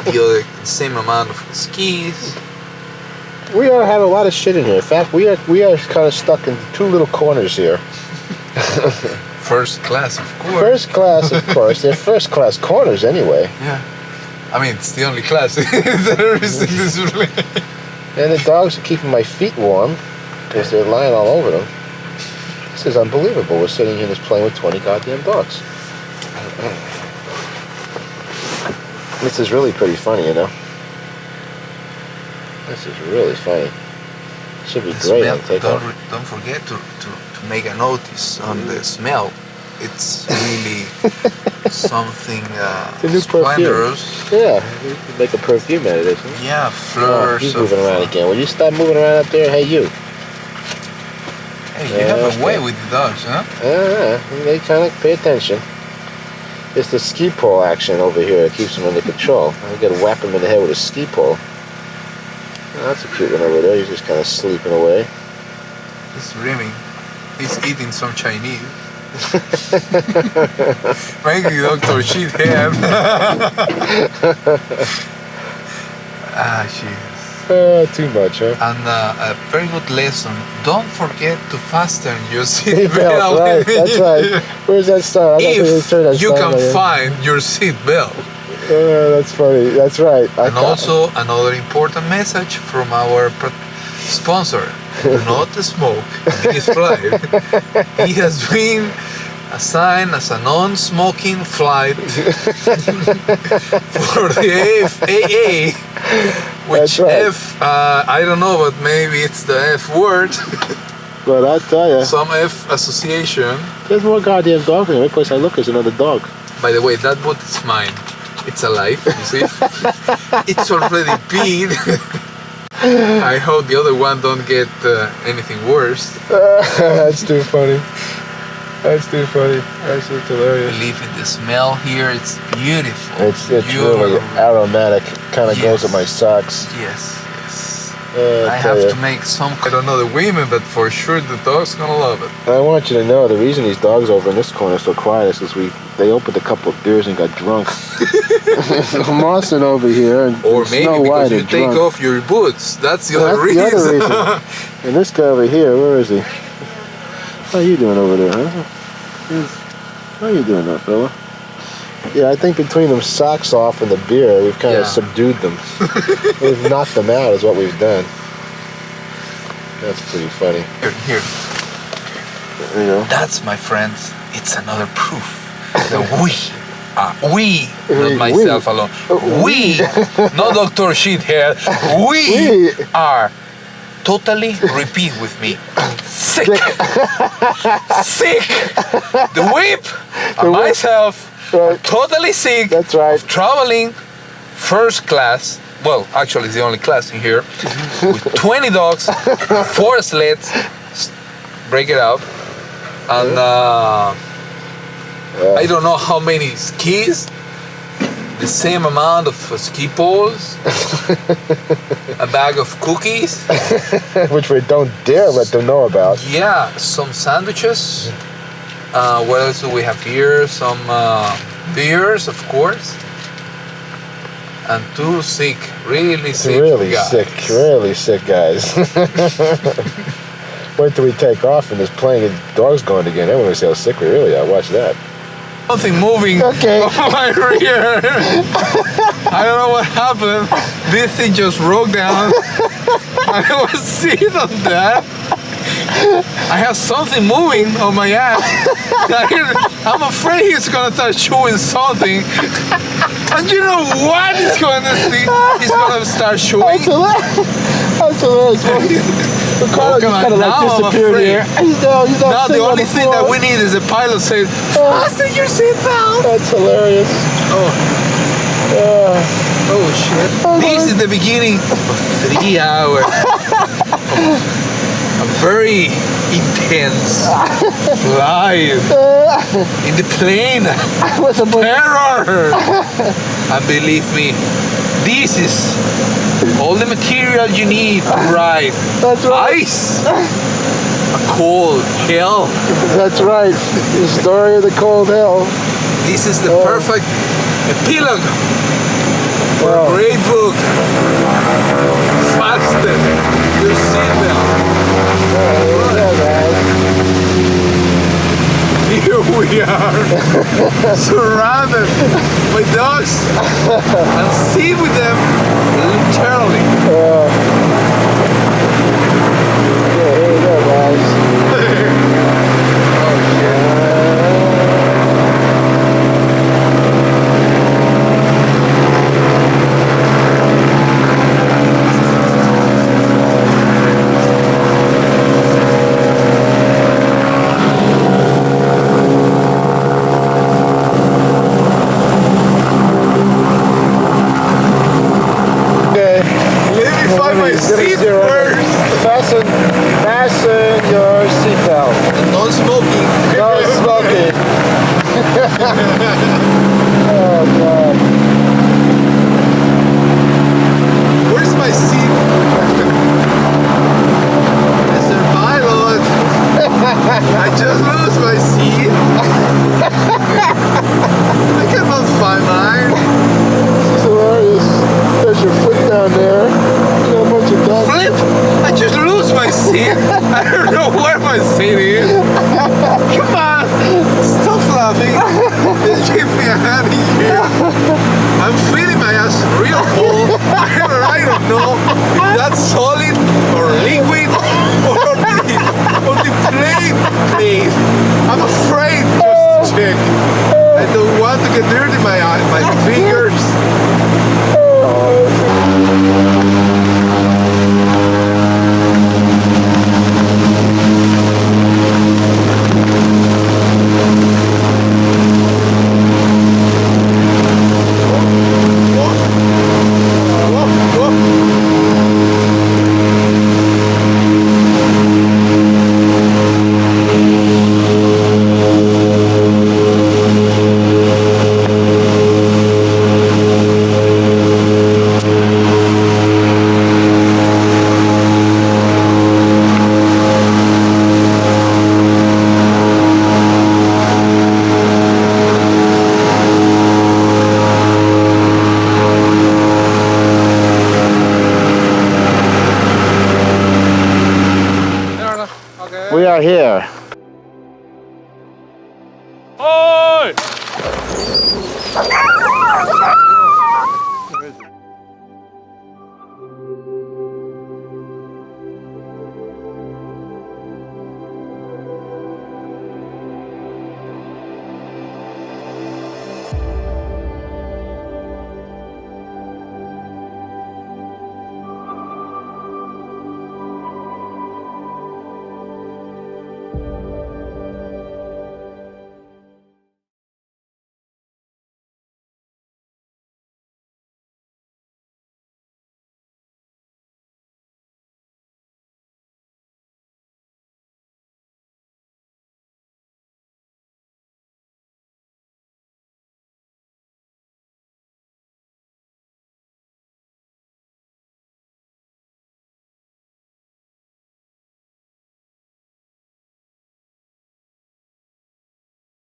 R: the same amount of skis.
K: We are having a lot of shit in here. In fact, we are kind of stuck in 2 little corners here.
R: First class, of course.
K: First class, of course. They're first class corners anyway.
R: Yeah. I mean, it's the only class there is in this really.
K: And the dogs are keeping my feet warm because they're lying all over them. This is unbelievable. We're sitting here in this plane with 20 goddamn dogs. This is really pretty funny, you know. This is really funny. Should be great on takeoff.
R: Don't forget to make a notice on the smell. It's really something
K: it's a new
R: splendorous.
K: Perfume. Yeah, you can make a perfume out of this. Huh?
R: Yeah, flowers.
K: He's moving around again. Will you stop moving around up there? Hey, you.
R: Hey, you have a way with the dogs, huh?
K: They kind of pay attention. It's the ski pole action over here that keeps them under control. I gotta whack him in the head with a ski pole. Oh, that's a cute one over there. He's just kind of sleeping away.
R: He's dreaming. He's eating some Chinese. Making Dr. Sheethead. Ah, jeez.
A: Too much, huh?
R: And a very good lesson, don't forget to fasten your
A: Seatbelt,
R: seatbelt.
A: right, that's right. Where's that sign?
R: If you can find your seatbelt.
A: That's funny, that's right.
R: And also another important message from our sponsor, do not smoke in this flight. He has been assigned as a non-smoking flight for the FAA, which I don't know, but maybe it's the F word.
A: But I tell you,
R: some F association.
A: There's more goddamn dogs in every place I look. There's another dog.
R: By the way, that boat is mine. It's alive, you see? It's already peed. I hope the other one don't get anything worse.
A: That's too funny. That's too funny. That's just hilarious.
R: Believe in the smell here. It's beautiful.
A: It's really aromatic. Kind of goes with my socks.
R: Yes. I have to make some. I don't know the women, but for sure the dog's gonna love it.
A: I want you to know the reason these dogs over in this corner are so quiet is because they opened a couple of beers and got drunk. Mawson over here and
R: or maybe
A: Snow
R: because
A: White
R: you take
A: drunk.
R: off your boots. That's the other reason.
A: The other reason. And this guy over here, where is he? How you doing over there, huh? How you doing there, fella? Yeah, I think between them socks off and the beer, we've kind of subdued them. We've knocked them out is what we've done. That's pretty funny.
R: Here.
A: There you go.
R: That's, my friends, it's another proof that we, not myself alone, we, not Dr. Shithead, we are totally, repeat with me, sick. Sick. The whip and myself are totally sick.
A: That's right.
R: Of traveling first class. Well, actually, it's the only class in here. With 20 dogs, 4 sleds, break it up, and I don't know how many skis. The same amount of ski poles, a bag of cookies,
A: which we don't dare let them know about.
R: Yeah, some sandwiches. What else do we have here? Some beers, of course, and 2 sick, really sick guys.
A: Really sick guys. Wait till we take off and this plane and dogs going again. Then we're gonna see how sick we really are. Watch that.
R: Something moving on my rear. I don't know what happened. This thing just broke down. I was sitting on that. I have something moving on my ass. I'm afraid he's gonna start chewing something. And you know what he's gonna start chewing?
A: That's hilarious. Ricardo just kind of like disappeared here.
R: Now the only thing that we need is a pilot saying, fasten your seatbelt.
A: That's hilarious.
R: Oh shit. This is the beginning of 3 hours of a very intense flight in the plane. Terror. And believe me, this is all the material you need to ride.
A: That's right.
R: Ice. A cold hell.
A: That's right. The story of the cold hell.
R: This is the perfect epilogue for a great book. Fasten your seatbelt. Here we are, surrounded by dogs, and sit with them literally.
A: Here we go, guys. Fasten your seatbelt.
R: No smoking.
A: No smoking. Oh God.
R: Where's my seat? Mr. Pilot. I just lost my seat. I cannot find mine.
A: This is hilarious. There's your foot down there.
R: don't know where my seat is. Come on, stop laughing. Give me a hand here. I'm feeling my ass real cold. I don't know if that's solid or liquid or the plane place. I'm afraid just to check. I don't want to get dirty my fingers.
A: We are here.
H: Oi!